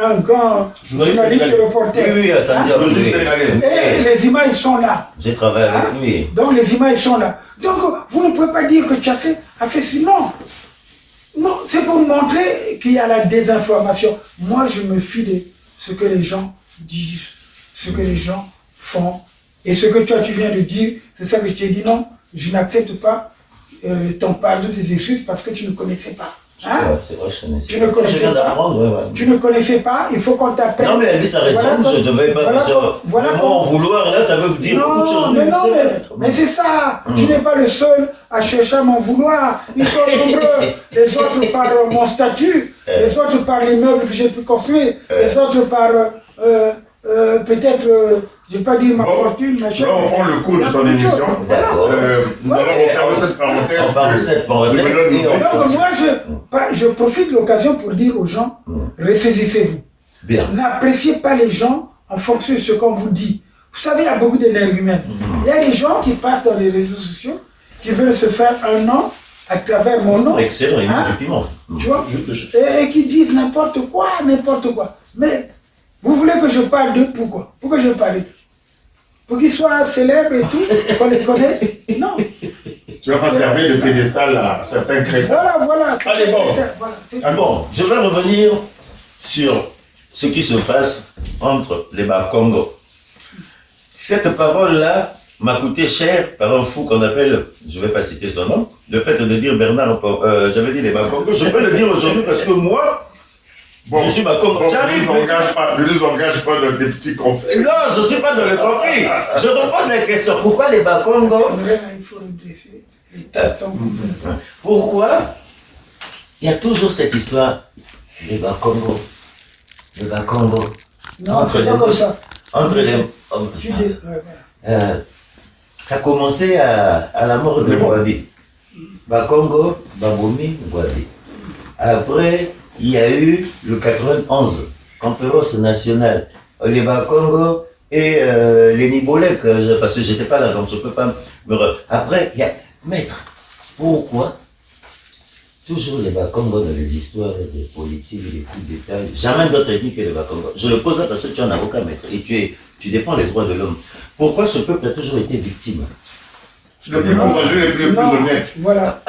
Un grand journaliste reporter. Oui, Hassan Diop. Et les images sont là. J'ai travaillé avec lui. Donc les images sont là. Donc vous ne pouvez pas dire que Tchassé a fait ça. Non. Non, c'est pour montrer qu'il y a la désinformation. Moi, je me fie de ce que les gens disent, ce que les gens font. Et ce que toi, tu viens de dire, c'est ça que je t'ai dit, non, je n'accepte pas ton pardon, tes excuses, parce que tu ne connaissais pas. Hein? C'est vrai, je connaissais. Tu ne connaissais pas. Tu ne connaissais pas, il faut qu'on t'apprenne. Non, mais Elvis a raison, je ne devais pas en vouloir, là, ça veut dire beaucoup de choses. Mais c'est ça, tu n'es pas le seul à chercher à m'en vouloir. Ils sont nombreux, les autres par mon statut, les autres par les meubles que j'ai pu construire, les autres par peut-être, je ne vais pas dire ma fortune, machin. Là, on prend le cours de ton émission. Nous allons refermer cette parenthèse. On parle de cette parenthèse. Donc moi, je profite de l'occasion pour dire aux gens, ressaisissez-vous. N'appréciez pas les gens en fonction de ce qu'on vous dit. Vous savez, il y a beaucoup d'énergumènes. Il y a des gens qui passent dans les réseaux sociaux, qui veulent se faire un nom à travers mon nom. Excellent, tu vois, et qui disent n'importe quoi. Mais vous voulez que je parle d'eux, pourquoi? Pourquoi je parle d'eux? Pour qu'ils soient célèbres et tout, qu'on les connaisse? Non. Tu ne vas pas servir de pédestal à certains chrétiens. Voilà. Allez, bon, je vais revenir sur ce qui se passe entre les Bakongo. Cette parole-là m'a coûté cher par un fou qu'on appelle, je ne vais pas citer son nom, le fait de dire Bernard, j'avais dit les Bakongo, je peux le dire aujourd'hui parce que moi, je suis Bakongo. J'arrive. Ne les engage pas dans des petits conflits. Non, je ne suis pas dans le conflit. Je repose la question. Pourquoi les Bakongo? Il faut redresser. Les têtes sont complètes. Pourquoi il y a toujours cette histoire des Bakongo? Les Bakongo. Non, c'est pas comme ça. Entre les. Ça a commencé à la mort de Ngouabi. Bakongo, Babomi, Ngouabi. Après, il y a eu le 91, conférence nationale, les Bakongo et les Nibolek, parce que j'étais pas là, donc je peux pas me... Après, il y a... Maître, pourquoi toujours les Bakongo dans les histoires de politique, les coups d'État, jamais d'autres ethnies que les Bakongo? Je le pose là parce que tu es un avocat, maître, et tu défends les droits de l'homme. Pourquoi ce peuple a toujours été victime? Le plus courageux et le plus honnête. Voilà.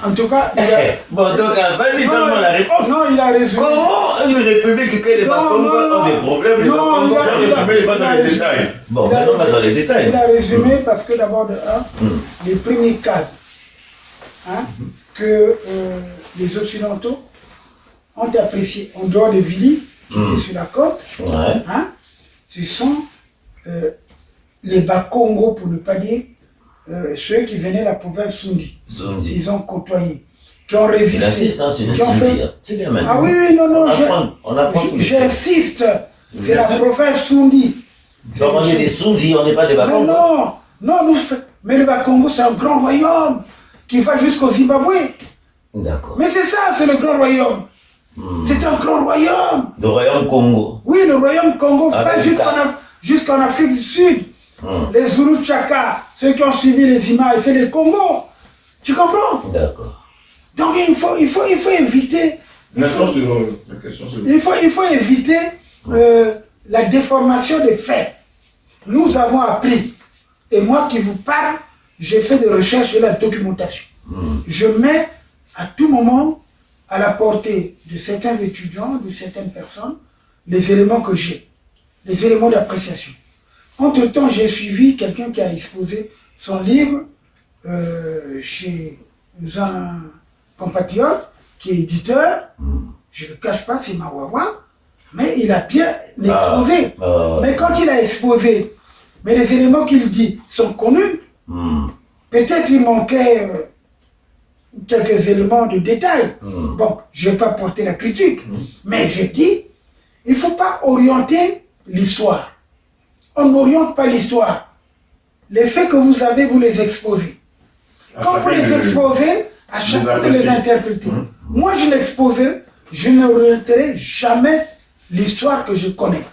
En tout cas, il a... Bon, donc, vas-y, donne-moi la réponse. Non, il a résumé. Comment une république que les Bakongo ont des problèmes, les Bakongo il va dans les détails. Bon, maintenant, on va dans les détails. Il a résumé parce que d'abord, les premiers cadres que les Occidentaux ont appréciés, en dehors de Vili, qui était sur la côte, ce sont les Bakongo, pour ne pas dire, ceux qui venaient de la province Sundi. Ils ont côtoyé, qui ont résisté. Il insiste, hein, c'est le Sundi. C'est bien maintenant. Ah oui, non, on apprend j'insiste. C'est la province Sundi. Donc on est des Sundi, on n'est pas des Bakongo. Non, mais le Bakongo, c'est un grand royaume qui va jusqu'au Zimbabwe. D'accord. Mais c'est ça, c'est le grand royaume. C'est un grand royaume. Le royaume Congo. Oui, le royaume Congo va jusqu'en Afrique du Sud. Les Zulu Tchaka, ceux qui ont suivi les images, c'est les Congo. Tu comprends? D'accord. Donc il faut éviter. Il faut éviter la déformation des faits. Nous avons appris, et moi qui vous parle, j'ai fait des recherches et la documentation. Je mets à tout moment à la portée de certains étudiants, de certaines personnes, les éléments que j'ai, les éléments d'appréciation. Entre-temps, j'ai suivi quelqu'un qui a exposé son livre chez un compatriote qui est éditeur, je ne le cache pas, c'est Mawawa, mais il a bien exposé. Mais quand il a exposé, mais les éléments qu'il dit sont connus, peut-être il manquait quelques éléments de détail. Bon, je ne vais pas porter la critique, mais je dis, il ne faut pas orienter l'histoire. On n'oriente pas l'histoire. Les faits que vous avez, vous les exposez. Quand vous les exposez, à chacun de les interpréter. Moi, je n'orienterai jamais l'histoire que je connais.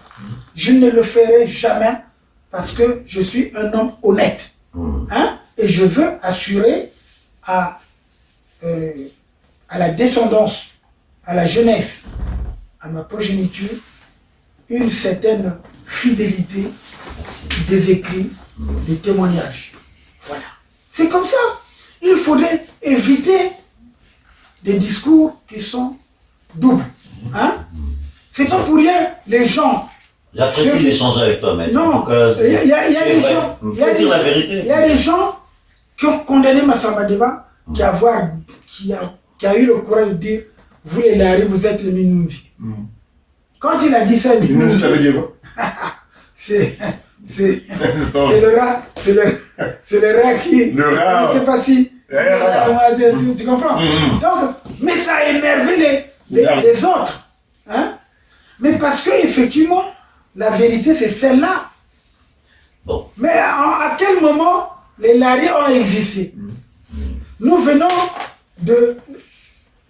Je ne le ferai jamais parce que je suis un homme honnête. Hein? Et je veux assurer à la descendance, à la jeunesse, à ma progéniture, une certaine fidélité des écrits, des témoignages. Voilà. C'est comme ça. Il faudrait éviter des discours qui sont doubles. Hein? C'est pas pour rien, les gens... J'apprécie d'échanger avec toi, maître. Non, il y a des gens... Il y a des gens qui ont condamné Massamba Deba, qui a eu le courage de dire, vous les Lari, vous êtes les Minouzi. Quand il a dit ça, Minouzi, ça veut dire quoi? C'est le rat, c'est le rat qui... Le rat. Je ne sais pas si... Tu comprends? Donc, mais ça a énervé les autres. Hein? Mais parce qu'effectivement, la vérité, c'est celle-là. Bon. Mais à quel moment les Lari ont existé? Nous venons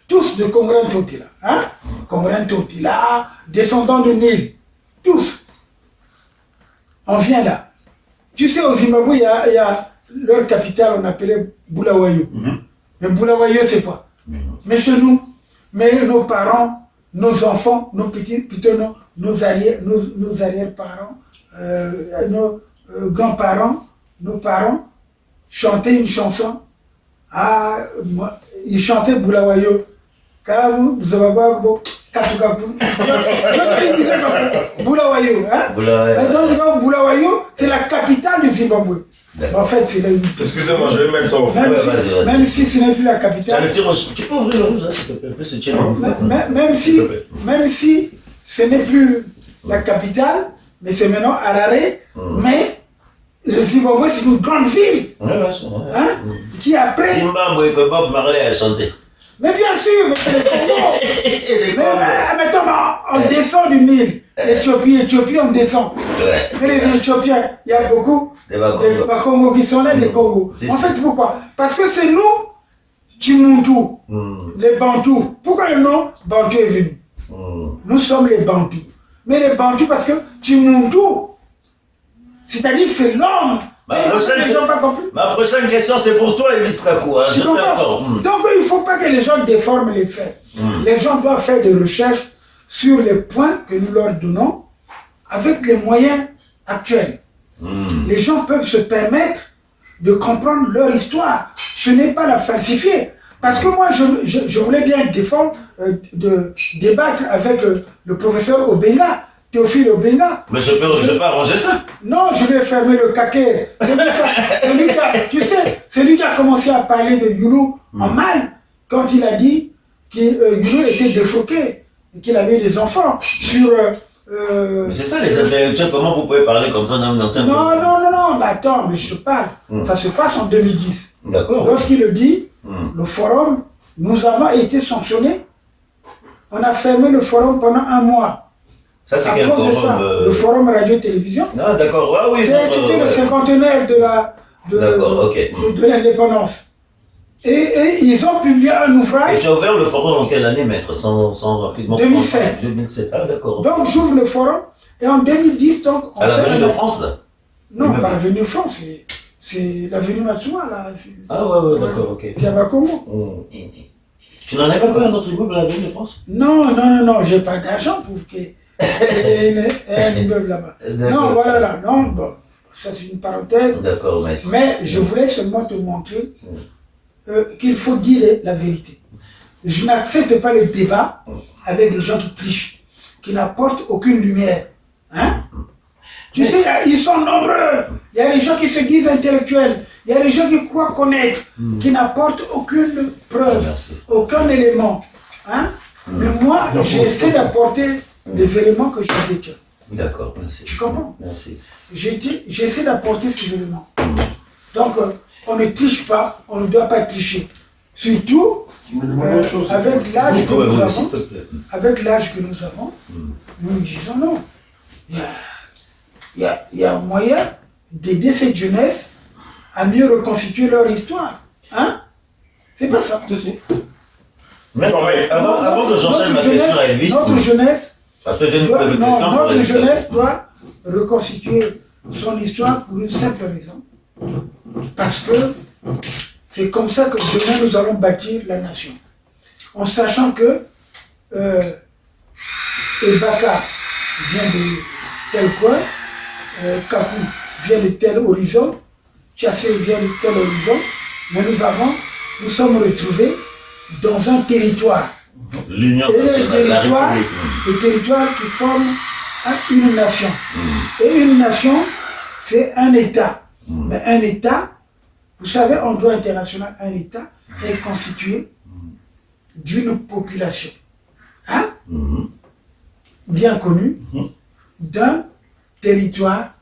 tous de Congren Totila. Hein? Congren Totila, descendants du Nil. Tous. On vient là. Tu sais, au Zimbabwe, il y a leur capitale, on appelait Bulawayo. Mais Bulawayo, c'est quoi? Mais chez nous, nos parents, nos enfants, nos petits, plutôt nos arrière-parents, nos grands-parents, nos parents, chantaient une chanson. Ils chantaient Bulawayo. Bulawayo, hein? Donc, Bulawayo, c'est la capitale du Zimbabwe. En fait, c'est là. Excusez-moi, je vais mettre ça au fond. Même si ce n'est plus la capitale. Tu peux ouvrir le rouge, s'il te plaît, même si ce n'est plus la capitale, mais c'est maintenant Harare, mais le Zimbabwe, c'est une grande ville. Hein? Qui après. Zimbabwe, que Bob Marley a chanté. Mais bien sûr, mais c'est le Congo. Mais mettons, on descend du Nil. Éthiopie, on descend. Ouais. C'est les Éthiopiens. Il y a beaucoup des Bakongo qui sont là, des Congo. En fait, pourquoi? Parce que c'est nous, Chimuntu, les Bantous. Pourquoi le nom Bantou est venu? Nous sommes les Bantous. Mais les Bantous, parce que Chimuntu, c'est-à-dire que c'est l'homme. Ma prochaine question, c'est pour toi, Elvis Kakou. Je t'attends. Donc, il ne faut pas que les gens déforment les faits. Les gens doivent faire des recherches sur les points que nous leur donnons avec les moyens actuels. Les gens peuvent se permettre de comprendre leur histoire. Ce n'est pas la falsifier. Parce que moi, je voulais bien défendre, débattre avec le professeur Obenga. Théophile Obenga. Mais je peux pas arranger ça. Non, je vais fermer le caquet. C'est lui qui a commencé à parler de Younou en mal quand il a dit que Younou était défoqué et qu'il avait des enfants sur... Mais c'est ça les intellectuels, comment vous pouvez parler comme ça d'un ancien... Non, mais attends, mais je te parle. Ça se passe en 2010. D'accord. Lorsqu'il le dit, le forum, nous avons été sanctionnés. On a fermé le forum pendant 1 mois. Ça, c'est quel forum Le forum radio-télévision. Ah, d'accord, ah, oui. C'était le cinquantenaire de l'indépendance. Et ils ont publié un ouvrage. Et tu as ouvert le forum en quelle année, maître, sans rapidement... 2007. 2007, ah, d'accord. Donc, j'ouvre le forum, et en 2010, donc... À l'avenue de France, là? Non, pas l'avenue de France, c'est l'avenue Massoua, là. Ah, ouais, d'accord, ok. C'est à Bakongo. Tu n'en avais pas un autre immeuble à l'avenue de France? Non, j'ai pas d'argent pour que... un immeuble là-bas. Non, voilà, là, non, bon, ça c'est une parenthèse. D'accord, maître. Mais je voulais seulement te montrer qu'il faut dire la vérité. Je n'accepte pas le débat avec des gens qui trichent, qui n'apportent aucune lumière. Hein? Tu sais, ils sont nombreux. Il y a des gens qui se disent intellectuels. Il y a des gens qui croient connaître, qui n'apportent aucune preuve, aucun élément. Hein? Mais moi, j'essaie d'apporter les éléments que je détiens. D'accord, merci. Tu comprends? Merci. J'essaie d'apporter ces éléments. Donc, on ne triche pas, on ne doit pas tricher. Surtout, avec l'âge que nous avons, nous disons non. Il y a moyen d'aider cette jeunesse à mieux reconstituer leur histoire. Hein? C'est pas ça. Mais avant que j'enchaîne ma question à Elvis, notre jeunesse doit reconstituer son histoire pour une simple raison. Parce que c'est comme ça que demain nous allons bâtir la nation. En sachant que Ebaka vient de tel coin, Kakou vient de tel horizon, Tchassé vient de tel horizon, mais nous sommes retrouvés dans un territoire. L'Union nationale, la République. Le territoire qui forme une nation. Et une nation, c'est un État. Mais un État, vous savez, en droit international, un État est constitué d'une population. Hein? Bien connue, d'un territoire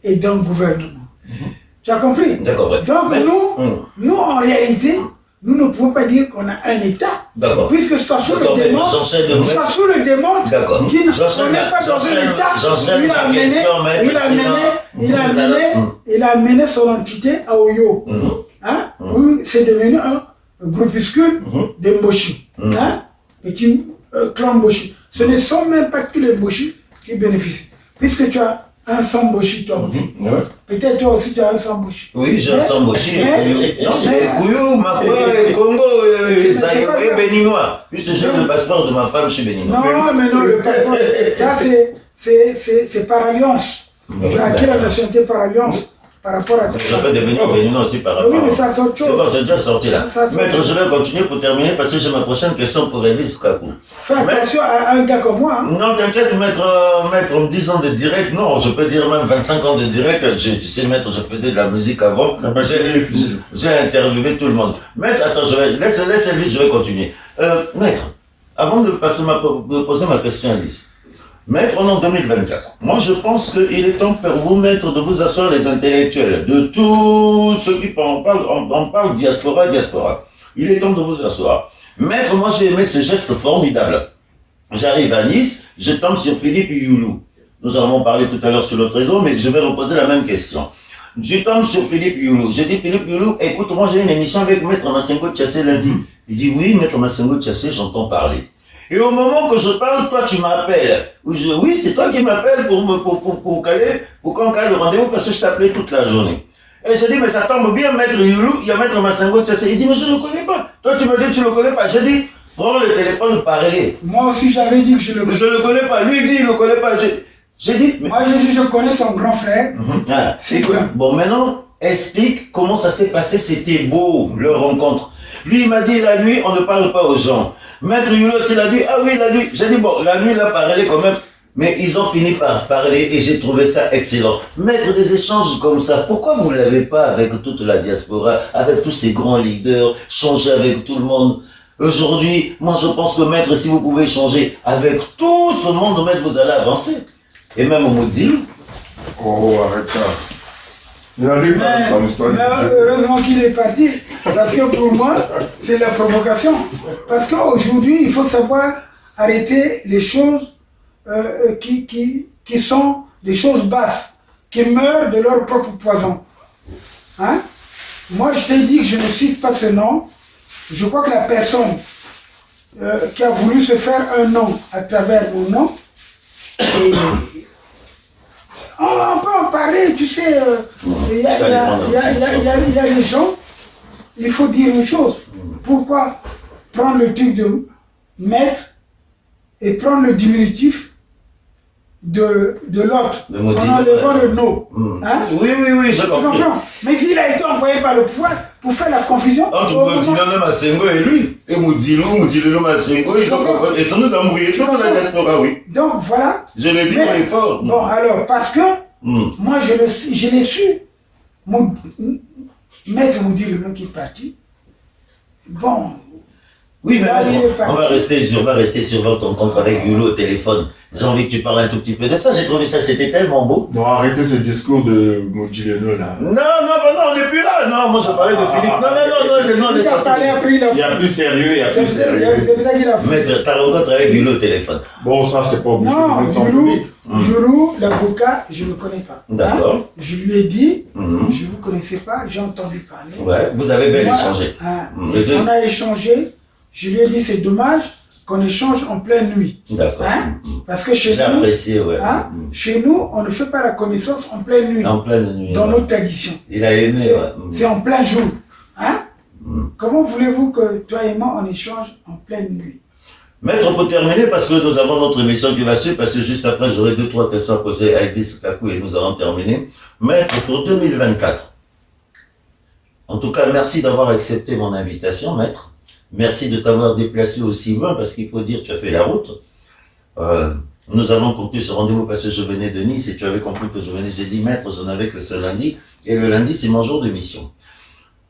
et d'un gouvernement. Tu as compris? D'accord. Donc nous, en réalité, nous ne pouvons pas dire qu'on a un État. D'accord. Puisque ça sous le démontre qu'il n'est pas dans un État. Il a amené son entité à Oyo. Hein? Où c'est devenu un groupuscule de Mboshi. Hein? Petit clan Mboshi. Ce ne sont même pas tous les Mboshi qui bénéficient. Puisque tu as un Samboshi, toi aussi. Peut-être toi aussi tu as un Samboshi. Oui, j'ai un Samboshi. Non, c'est Kouyou, Makwa, Congo, Zaïre, béninois. Puisque j'ai le passeport de ma femme, je suis béninois. Non, mais non, le passeport, ça c'est par alliance. Tu as acquis la nationalité par alliance. Par rapport à... Je peux devenir béninois aussi par rapport. Oui, mais ça sort autre chose. C'est bon, c'est déjà sorti là. Maître, je vais continuer pour terminer parce que j'ai ma prochaine question pour Elvis Kakou. Fais attention à un gars comme moi. Hein. Non, t'inquiète, maître, 10 ans de direct, non, je peux dire même 25 ans de direct. Tu sais, maître, je faisais de la musique avant. J'ai interviewé tout le monde. Maître, attends, laisse Elvis, je vais continuer. Maître, avant de poser ma question à Elvis. Maître, on est en 2024. Moi, je pense qu'il est temps pour vous, maître, de vous asseoir les intellectuels, de tous ceux qui parlent, on parle diaspora. Il est temps de vous asseoir. Maître, moi, j'ai aimé ce geste formidable. J'arrive à Nice, je tombe sur Philippe Youlou. Nous en avons parlé tout à l'heure sur l'autre réseau, mais je vais reposer la même question. Je tombe sur Philippe Youlou. Je dis, Philippe Youlou, écoute, moi, j'ai une émission avec Maître Massengo Tchassé lundi. Il dit, oui, Maître Massengo Tchassé, j'entends parler. Et au moment que je parle, toi tu m'appelles. Oui, c'est toi qui m'appelles pour qu'on cale le rendez-vous parce que je t'appelais toute la journée. Et je dis, mais ça tombe bien, Maître Youlou, il y a Maître Massengo Tchassé. Il dit, mais je ne le connais pas. Toi tu me dis, tu ne le connais pas. Je dis, prends le téléphone, parlez. Moi aussi j'avais dit que je le connais. Je ne le connais pas. Lui il dit, il ne le connaît pas. J'ai dit, mais... Moi j'ai dit, je connais son grand frère. C'est quoi? Bon, maintenant, explique comment ça s'est passé. C'était beau, leur rencontre. Lui, il m'a dit, la nuit, on ne parle pas aux gens. Maître Youlou, c'est la nuit. Ah oui, la nuit. J'ai dit, bon, la nuit, il a parlé quand même. Mais ils ont fini par parler et j'ai trouvé ça excellent. Maître, des échanges comme ça, pourquoi vous ne l'avez pas avec toute la diaspora, avec tous ces grands leaders, changer avec tout le monde? Aujourd'hui, moi je pense que maître, si vous pouvez changer avec tout ce monde, maître, vous allez avancer. Et même au Moudil. Oh, arrête ça. Il a lu son histoire. Heureusement qu'il est parti, parce que pour moi, c'est la provocation. Parce qu'aujourd'hui, il faut savoir arrêter les choses qui sont des choses basses, qui meurent de leur propre poison. Hein? Moi, je t'ai dit que je ne cite pas ce nom. Je crois que la personne qui a voulu se faire un nom à travers mon nom, on peut en parler, tu sais, il y a des gens, il faut dire une chose. Pourquoi prendre le truc de maître et prendre le diminutif de l'autre, en enlevant le nom. Hein? Oui, je comprends. Mais s'il a été envoyé par le pouvoir pour faire la confusion... Entre Moudilou Massengo et lui, et Moudilou Massengo, ils sont nous embrouillés tout dans la diaspora, oui. Donc voilà. Je l'ai dit très fort. Bon, alors, parce que moi je l'ai su, Maître Moudi Leno qui est parti. Bon. Oui, mais là, il est maître, parti. on va rester sur votre rencontre avec Yulo au téléphone. J'ai envie que tu parles un tout petit peu de ça. J'ai trouvé ça, c'était tellement beau. Bon, arrêtez ce discours de Modileno là. Non, on n'est plus là. Non, moi je parlais de Philippe. Non, Il a parlé après, il a Il y a plus sérieux, il y a plus C'est sérieux. pour ça qu'il a fait. Maître, ta rencontre avec Yulo au téléphone. Bon, ça, c'est pas obligé de Non, mettre ça en Youlou, public. l'avocat, je ne le connais pas. D'accord. Hein? Je lui ai dit, Mhm. je ne vous connaissais pas, j'ai entendu parler. Ouais, vous avez bien Moi, échangé. hein, Les deux. on a échangé, je lui ai dit, c'est dommage qu'on échange en pleine nuit. D'accord. Hein? Parce que chez J'ai nous, apprécié, ouais. hein, chez nous, on ne fait pas la connaissance en pleine nuit, En pleine nuit. dans ouais. notre tradition. Il a aimé, C'est ouais. c'est en plein jour. Hein? Comment voulez-vous que toi et moi, on échange en pleine nuit? Maître, pour terminer, parce que nous avons notre émission qui va suivre, parce que juste après, j'aurai 2-3 questions à poser à Elvis Kakou et nous allons terminer. Maître, pour 2024, en tout cas, merci d'avoir accepté mon invitation, maître. Merci de t'avoir déplacé aussi loin, parce qu'il faut dire que tu as fait la route. Nous avons conclu ce rendez-vous parce que je venais de Nice et tu avais compris que je venais. J'ai dit, maître, je n'avais que ce lundi. Et le lundi, c'est mon jour de mission.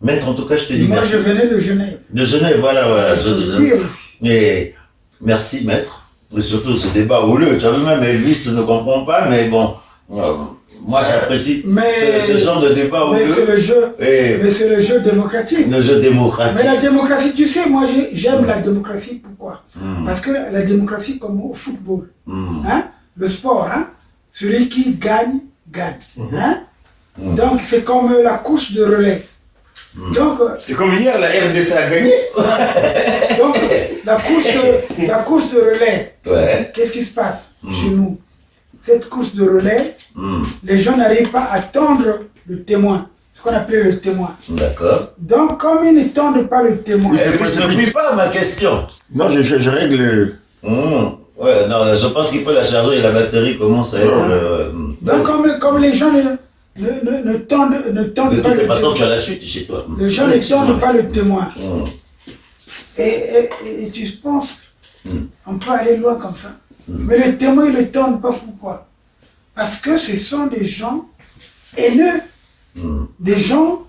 Maître, en tout cas, je te Et dis moi, merci. je venais de Genève. De Genève, voilà. Il faut le dire aussi. Et merci, maître. Et surtout ce débat houleux. Tu as vu, même Elvis ne comprend pas, mais bon, moi j'apprécie Mais- ce genre de débat Mais c'est houleux. le jeu. Et Mais c'est le jeu démocratique. le jeu démocratique. Mais la démocratie, tu sais, moi j'aime la démocratie. Pourquoi? Parce que la démocratie, comme au football, hein, le sport, hein, celui qui gagne, gagne. Hein? Donc c'est comme la course de relais. Donc, C'est comme hier, la RDC a gagné. donc la course de relais, Ouais. qu'est-ce qui se passe chez nous? Cette course de relais, les gens n'arrivent pas à tendre le témoin, ce qu'on appelait le témoin. D'accord. Donc, comme ils ne tendent pas le témoin, Elvis, ne fuis pas ma question. Non, je règle. Ouais, non, je pense qu'il faut la charger et la batterie commence à être. donc comme les gens ne tendent de pas toute le façon, tu témoin, as la suite chez toi. les gens ne tendent pas le témoin. Mmh. Et tu penses, on peut aller loin comme ça. Mais les témoins, ils ne le tendent pas. Pourquoi? Parce que ce sont des gens haineux, des gens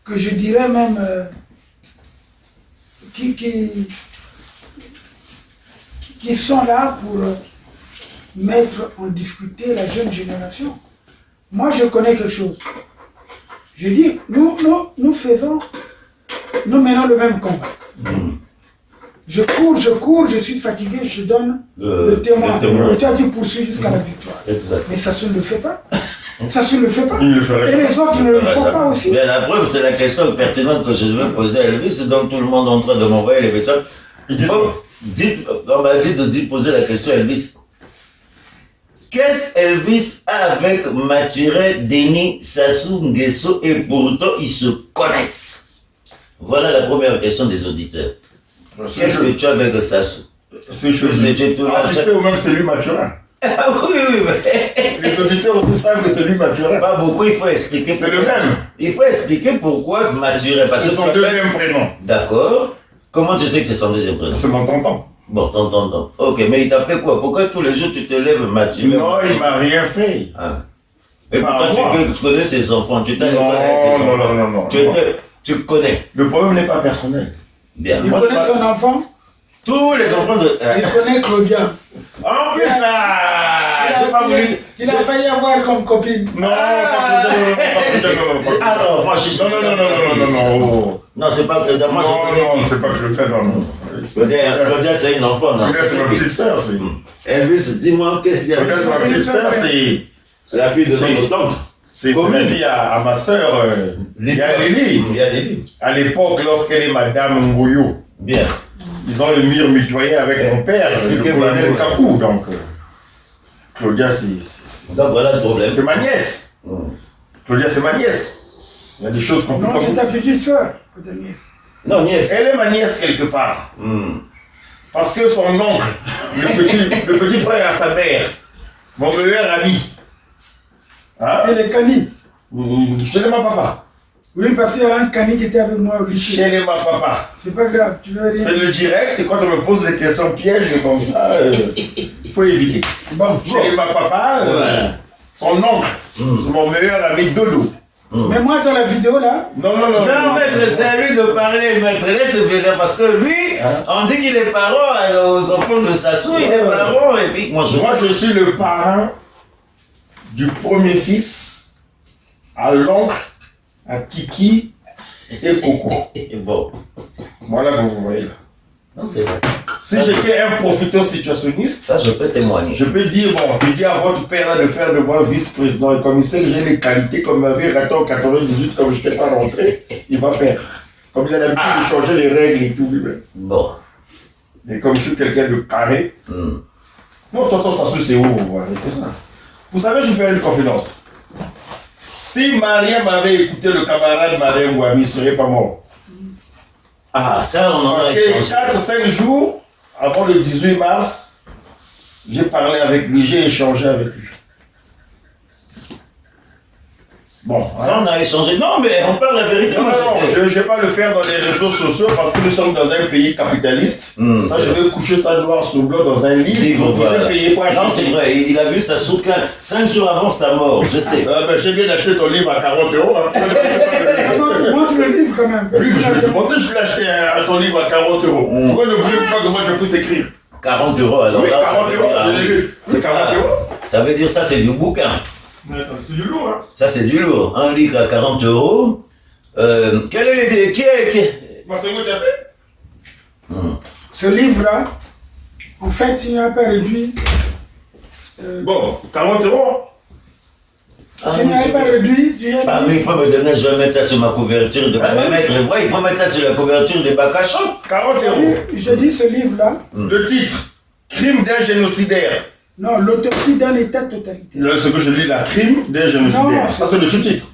que je dirais même qui sont là pour mettre en difficulté la jeune génération. Moi, je connais quelque chose. Je dis, nous menons le même combat. Je cours, je suis fatigué, je donne le témoin. Et toi, tu poursuis jusqu'à la victoire. Exact. Mais ça ne le fait pas. Ça ne le fait pas. Il le ferait Et les autres ne le font pas aussi. Mais la preuve, c'est la question pertinente que je veux poser à Elvis, donc tout le monde est en train de m'envoyer les messages. On m'a dit de poser la question à Elvis. Qu'est-ce Elvis a avec Mathurin, Denis, Sassou Nguesso et pourtant ils se connaissent? Voilà la première question des auditeurs. Qu'est-ce que tu as avec Sassou? C'est chaud. Vous étiez tout là. Ah, tu sais, ou même c'est lui Mathurin. Ah oui, mais Les auditeurs aussi savent que c'est lui Mathurin. pas beaucoup, il faut expliquer. C'est pourquoi. le même. Il faut expliquer pourquoi Mathurin. Parce C'est que son tu appelles- deuxième prénom. D'accord. Comment tu sais que c'est son deuxième prénom? C'est mon tonton. Bon, tonton. Ok, mais il t'a fait quoi? Pourquoi tous les jours tu te lèves Mathurin? Non, il m'a rien fait. Ah. Et Par pourquoi moi. tu connais ses enfants? Tu t'as Non, non. Tu connais. Le problème n'est pas personnel. Bien. Il Moi, connaît je son enfant, Tous les enfants de. il connaît Claudia. En plus là, j'ai pas voulu. Il a failli avoir comme copine. Non, pas Claudia, non. Ah non, moi je suis. Non. Non, c'est pas Claudia. Moi je connais Non, qui. c'est pas Claudia, non. Claudia, c'est une enfant, non? Claudia, c'est ma petite sœur, c'est. Elvis, dis-moi, qu'est-ce qu'il y a? Claudia, c'est ma petite sœur, C'est la fille de C'est- notre tante. c'est Comment? la fille à ma sœur, Yaléli. Yaléli. À l'époque, lorsqu'elle est Madame Ngoyo, Bien. ils ont le mur mitoyen avec mon père, le Expliquez-moi. colonel Kakou. Donc, Claudia, c'est Donc voilà le problème. ma nièce. Claudia, c'est ma nièce. Il y a des choses qu'on peut Non, pas. c'est ta petite soeur. Non, nièce. Elle est ma nièce quelque part. Parce que son oncle, le petit frère à sa mère, mon meilleur ami, hein, Et les canis. chez ma papa. Oui, parce qu'il y a un cani qui était avec moi au lycée. Chez ma papa. C'est pas grave, tu veux C'est dire. le direct, et quand on me pose des questions pièges comme ça, il faut éviter. Bon, Chez ma papa, Voilà. son oncle, c'est mon meilleur ami Dodo. Mais moi, dans la vidéo, là, Non, Non, maître, c'est à lui de parler, maître. Laisse venir, parce que lui, on dit qu'il est parent aux enfants de Sassou, il est parent, et puis Moi, je suis le parrain du premier fils à l'oncle, à Kiki et Coco. Bon, Voilà que vous voyez là. non, c'est vrai. Si j'étais un profiteur situationniste, Ça, je peux témoigner. je peux dire, bon, je dis à votre père là de faire de moi vice-président et comme il sait que j'ai les qualités comme m'avait raté en 98, comme je n'étais pas rentré, il va faire. Comme il a l'habitude de changer les règles et tout lui-même. Bon. Et comme je suis quelqu'un de carré, non, tonton Sassou, c'est où? On va arrêter ça. Vous savez, je vais faire une confidence. Si Maria m'avait écouté le camarade Maria Mouami, il ne serait pas mort. Ah, ça, on en Parce a que échangé. 4-5 jours avant le 18 mars, j'ai parlé avec lui, j'ai échangé avec lui. Bon, Ça, on a échangé. Non, mais on parle la vérité. non, moi, je ne vais pas le faire dans les réseaux sociaux parce que nous sommes dans un pays capitaliste. Ça, c'est je vais coucher ça noir sur blanc dans un livre. Vous voilà. payer, faut Non, acheter. c'est vrai, il a vu sa souka 5 jours avant sa mort, je sais. J'ai bien acheté ton livre à 40 euros. Hein. montre le livre quand même. Oui, je vais te montrer, je l'ai acheté à son livre à 40 euros. Pourquoi ne voulez-vous pas que moi je puisse écrire? 40 euros, alors Oui, là. 40 euros, je l'ai vu. C'est 40 euros. Ça veut dire ça, c'est du bouquin. C'est du lourd, hein. Ça, c'est du lourd. Un livre à 40 euros. Quel est les. Massengo Tchassé? Ce livre-là, en fait, s'il n'y a pas réduit, Bon, 40 euros. s'il n'y avait pas réduit, Ah, mais il faut me donner, je vais mettre ça sur ma couverture de Ah, ma maître. Ouais, il faut mettre ça sur la couverture de Bacachon. 40 euros. je dis ce livre-là, Le titre, crime d'un génocidaire. non, l'autopsie d'un État totalitaire. Ce que je lis là, crime d'un génocidaire. Ça, c'est le sous-titre.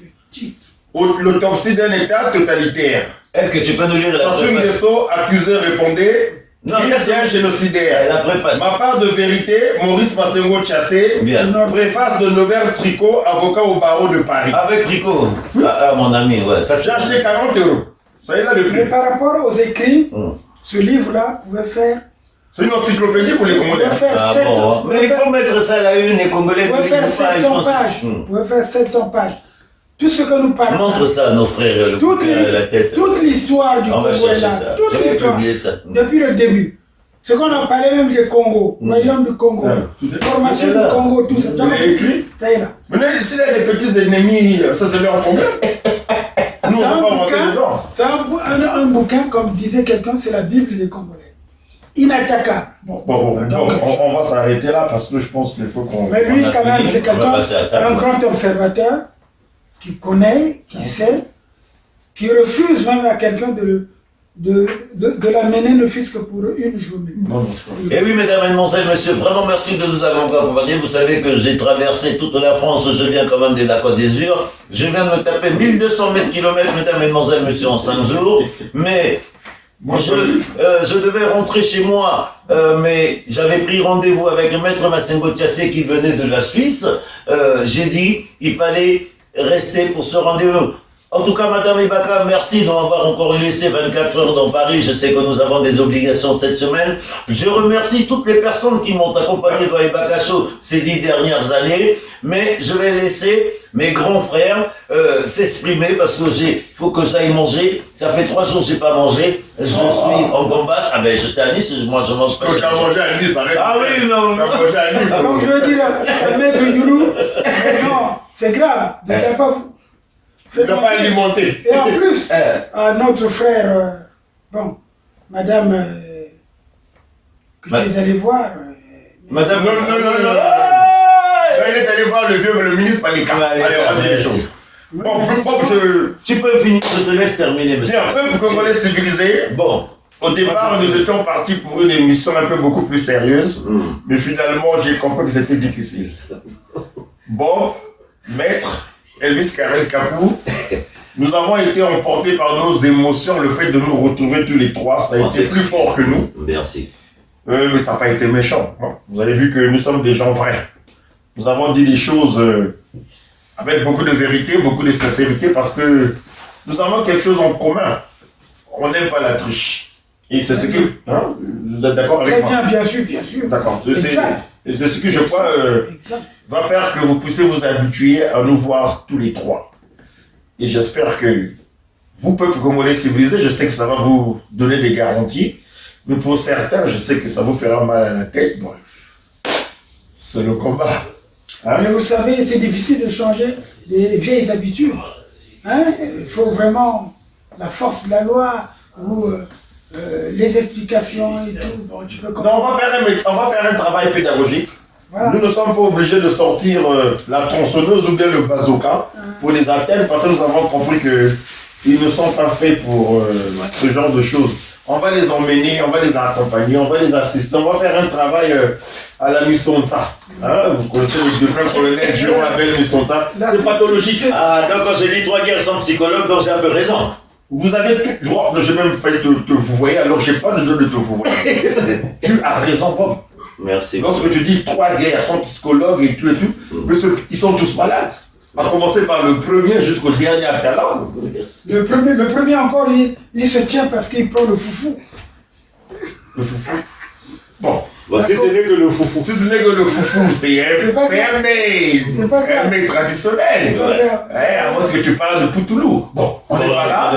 L'autopsie d'un État totalitaire. Est-ce que tu peux nous lire la Sassou préface? Nguesso, accusé, répondait. Non, Crime laisse- d'un génocidaire. La préface. Ma part de vérité, Maurice Massengo Tchassé. Bien. Préface de Nobert Tricot, avocat au barreau de Paris. Avec Tricot. Ah, mon ami, ouais. Ça, J'ai c'est. acheté 40 euros. Ça y est là le Mais prix. par rapport aux écrits, ce livre-là pouvait faire, C'est une encyclopédie pour les Congolais. pouvait faire Ah 700, bon. Mais il faut mettre ça à la une, les Congolais. pouvait ils faire lisent pas, ils 700 font- pages. Pouvait faire 700 pages. Tout ce que nous parlons. Montre ça à nos frères, le Toute, bouquin à la tête. toute l'histoire du On va Congo est chercher là. ça. Toute Je vais l'histoire. publier ça. Depuis le début. Ce qu'on a parlé même du Congo, royaume du Congo, formation tout est là. du Congo, tout ça. Vous l'avez écrit? Ça y est là. Maintenant, s'il y a des petits ennemis, ça c'est leur problème. Nous, on C'est ne un va pas rentrer bouquin, dedans. c'est un bouquin, comme disait quelqu'un, c'est la Bible des Congolais. Inattaquable. Bon, Donc, on va s'arrêter là parce que je pense qu'il faut qu'on. mais lui, on a quand même, fini, c'est on va quelqu'un, passer à table. un grand observateur, qui connaît, qui sait, qui refuse même à quelqu'un de l'amener ne fût-ce que pour une journée. Non, non, c'est pas Et oui, mesdames, mesdemoiselles, messieurs, vraiment merci de nous avoir accompagnés. Vous savez que j'ai traversé toute la France, je viens quand même de la Côte d'Azur. Je viens de me taper 1200 mètres kilomètres, mesdames, mesdemoiselles, messieurs, en 5 jours. Mais je devais rentrer chez moi, mais j'avais pris rendez-vous avec Maître Massengo Tchassé qui venait de la Suisse. J'ai dit, il fallait rester pour ce rendez-vous. En tout cas, Madame Ibaka, merci de m'avoir encore laissé 24 heures dans Paris. Je sais que nous avons des obligations cette semaine. Je remercie toutes les personnes qui m'ont accompagné dans Ibaka Show ces 10 dernières années. Mais je vais laisser mes grands frères s'exprimer parce que il faut que j'aille manger. Ça fait 3 jours que j'ai pas mangé. Je suis en combat. Ah ben, j'étais à Nice, moi je mange pas. Quand tu as mangé à Nice, arrête. Ah oui, non. Tu as mangé à Nice. Donc je veux dire, Maître Youlou, non, c'est grave, de ne pas Tu n'as pas alimenté. Et en plus, à notre frère, bon, madame, que tu es allé voir. Madame, Non. Il est allé voir le vieux, le ministre Panika. Allez, Allez, on va dire les merci. choses. Bon, Tu peux finir, je te laisse terminer, monsieur. Bien, peuple congolais civilisé. Bon. Au départ, nous étions partis pour une émission un peu beaucoup plus sérieuse, mais finalement, j'ai compris que c'était difficile. Bob, Maître, Elvis Karel Kapou, nous avons été emportés par nos émotions, le fait de nous retrouver tous les trois, ça a été plus fort que nous. Merci. Mais ça n'a pas été méchant. Hein. Vous avez vu que nous sommes des gens vrais. Nous avons dit les choses avec beaucoup de vérité, beaucoup de sincérité, parce que nous avons quelque chose en commun. On n'aime pas la triche. Et c'est ce que... Hein, vous êtes d'accord avec Très moi? bien, bien sûr, bien sûr. D'accord. Exact. Et c'est ce que je crois va faire que vous puissiez vous habituer à nous voir tous les trois. Et j'espère que vous, peuple congolais civilisé, je sais que ça va vous donner des garanties. Mais pour certains, je sais que ça vous fera mal à la tête. Bon, c'est le combat. Hein? Mais vous savez, c'est difficile de changer les vieilles habitudes. Hein? Il faut vraiment la force de la loi ou les explications et tout. Bon, tu peux Non, on va faire un travail pédagogique. Voilà. Nous ne sommes pas obligés de sortir la tronçonneuse ou bien le bazooka pour les atteindre parce que nous avons compris qu'ils ne sont pas faits pour ce genre de choses. On va les emmener, on va les accompagner, on va les assister, on va faire un travail à la Misonta. Hein? Vous connaissez le défunt colonel Jérôme Abel Misonta. C'est pathologique. Ah, donc quand j'ai dit 3 guerres sans psychologue, donc j'ai un peu raison. Vous avez tout. J'ai même failli te vouvoyer, alors j'ai pas besoin de te vouvoyer. Tu as raison, Bob. Merci. Lorsque tu dis 3 guerres sans psychologue et tout, mais ils sont tous malades. À commencer par le premier jusqu'au dernier talent. Le premier encore, il se tient parce qu'il prend le foufou. Le foufou. Bon. Si ce n'est que le foufou. Si ce n'est que le foufou, c'est un mets traditionnel. Moi, c'est que tu parles de Poutoulou. Bon, on n'est pas là.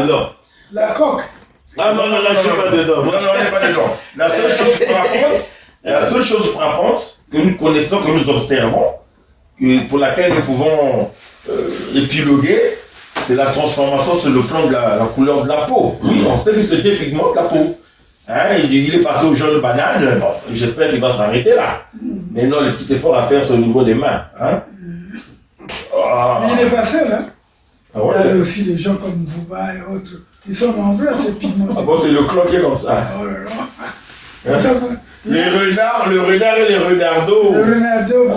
La coque. Ah non, là, je suis pas dedans. Non, on n'est pas dedans. La seule chose frappante que nous connaissons, que nous observons, pour laquelle nous pouvons épiloguer, c'est la transformation sur le plan de la couleur de la peau. Oui, on sait que ce qui pigmente la peau. Hein, il est passé au jaune banane, bon, j'espère qu'il va s'arrêter là. Mais non, le petit effort à faire, c'est au niveau des mains. Hein. Mais il n'est pas seul. Hein. Ah ouais. Il y a aussi des gens comme Vouba et autres qui sont nombreux à cette pigmentation. Ah bon, c'est le clan qui est comme ça. Oh là là. Hein? Les renards, le renard et les renardos. Le renardo,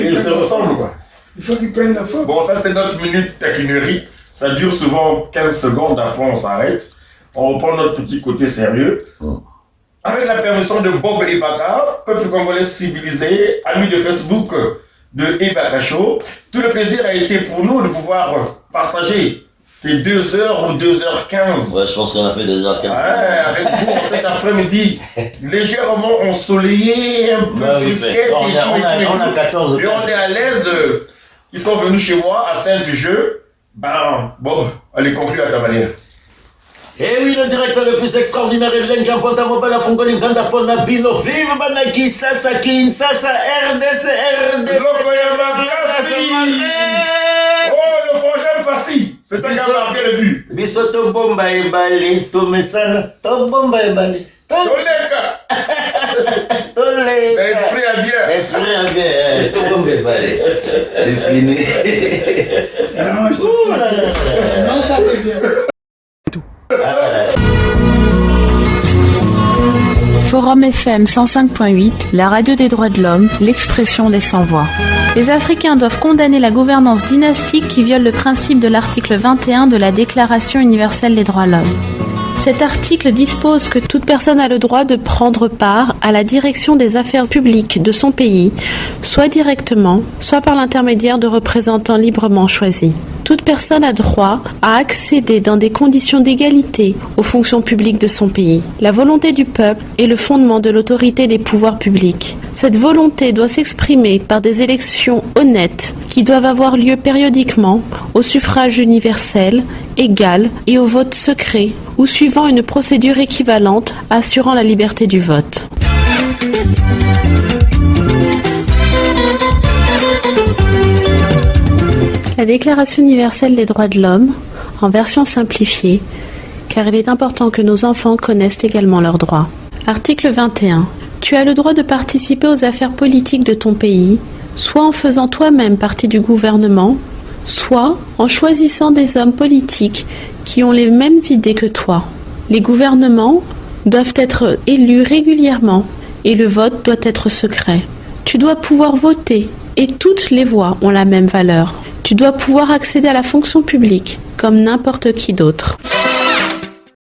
ils se ressemblent quoi. Il faut qu'ils prennent la faute. Bon, ça c'était notre minute taquinerie. Ça dure souvent 15 secondes, après on s'arrête. On reprend notre petit côté sérieux. Avec la permission de Bob Ebaka, peuple congolais civilisé, ami de Facebook de Ebaka Show, tout le plaisir a été pour nous de pouvoir partager ces 2 heures ou 2h15. Ouais, je pense qu'on a fait 2h15. Ouais, avec vous en cet après-midi, légèrement ensoleillé, un peu frisquet. On a 14. Et on est à l'aise. Ils sont venus chez moi à Saint-du-Jeu. Ben, Bob, allez conclure à ta manière. Eh oui, le directeur le plus extraordinaire est Len Kampota Mobala Fongoli Ganda Pona Bino. Vive Banaki Sasa Kinsasa RDC. Oh, le frangin Passi. C'est un gars marqué le but. Bisoto Bomba et Bali, Tomesana, Tom Bomba et Bali. Toleka. Toleka. L'esprit a bien. Esprit à bien, Tom Bomba et Bali. C'est fini. Non, ça c'est bien. Forum FM 105.8, la radio des droits de l'homme, l'expression des sans-voix. Les Africains doivent condamner la gouvernance dynastique qui viole le principe de l'article 21 de la Déclaration universelle des droits de l'homme. Cet article dispose que toute personne a le droit de prendre part à la direction des affaires publiques de son pays, soit directement, soit par l'intermédiaire de représentants librement choisis. Toute personne a droit à accéder dans des conditions d'égalité aux fonctions publiques de son pays. La volonté du peuple est le fondement de l'autorité des pouvoirs publics. Cette volonté doit s'exprimer par des élections honnêtes qui doivent avoir lieu périodiquement au suffrage universel, égal et au vote secret ou suivant une procédure équivalente assurant la liberté du vote. La Déclaration universelle des droits de l'homme, en version simplifiée, car il est important que nos enfants connaissent également leurs droits. Article 21. Tu as le droit de participer aux affaires politiques de ton pays, soit en faisant toi-même partie du gouvernement, soit en choisissant des hommes politiques qui ont les mêmes idées que toi. Les gouvernements doivent être élus régulièrement et le vote doit être secret. Tu dois pouvoir voter et toutes les voix ont la même valeur. Tu dois pouvoir accéder à la fonction publique comme n'importe qui d'autre.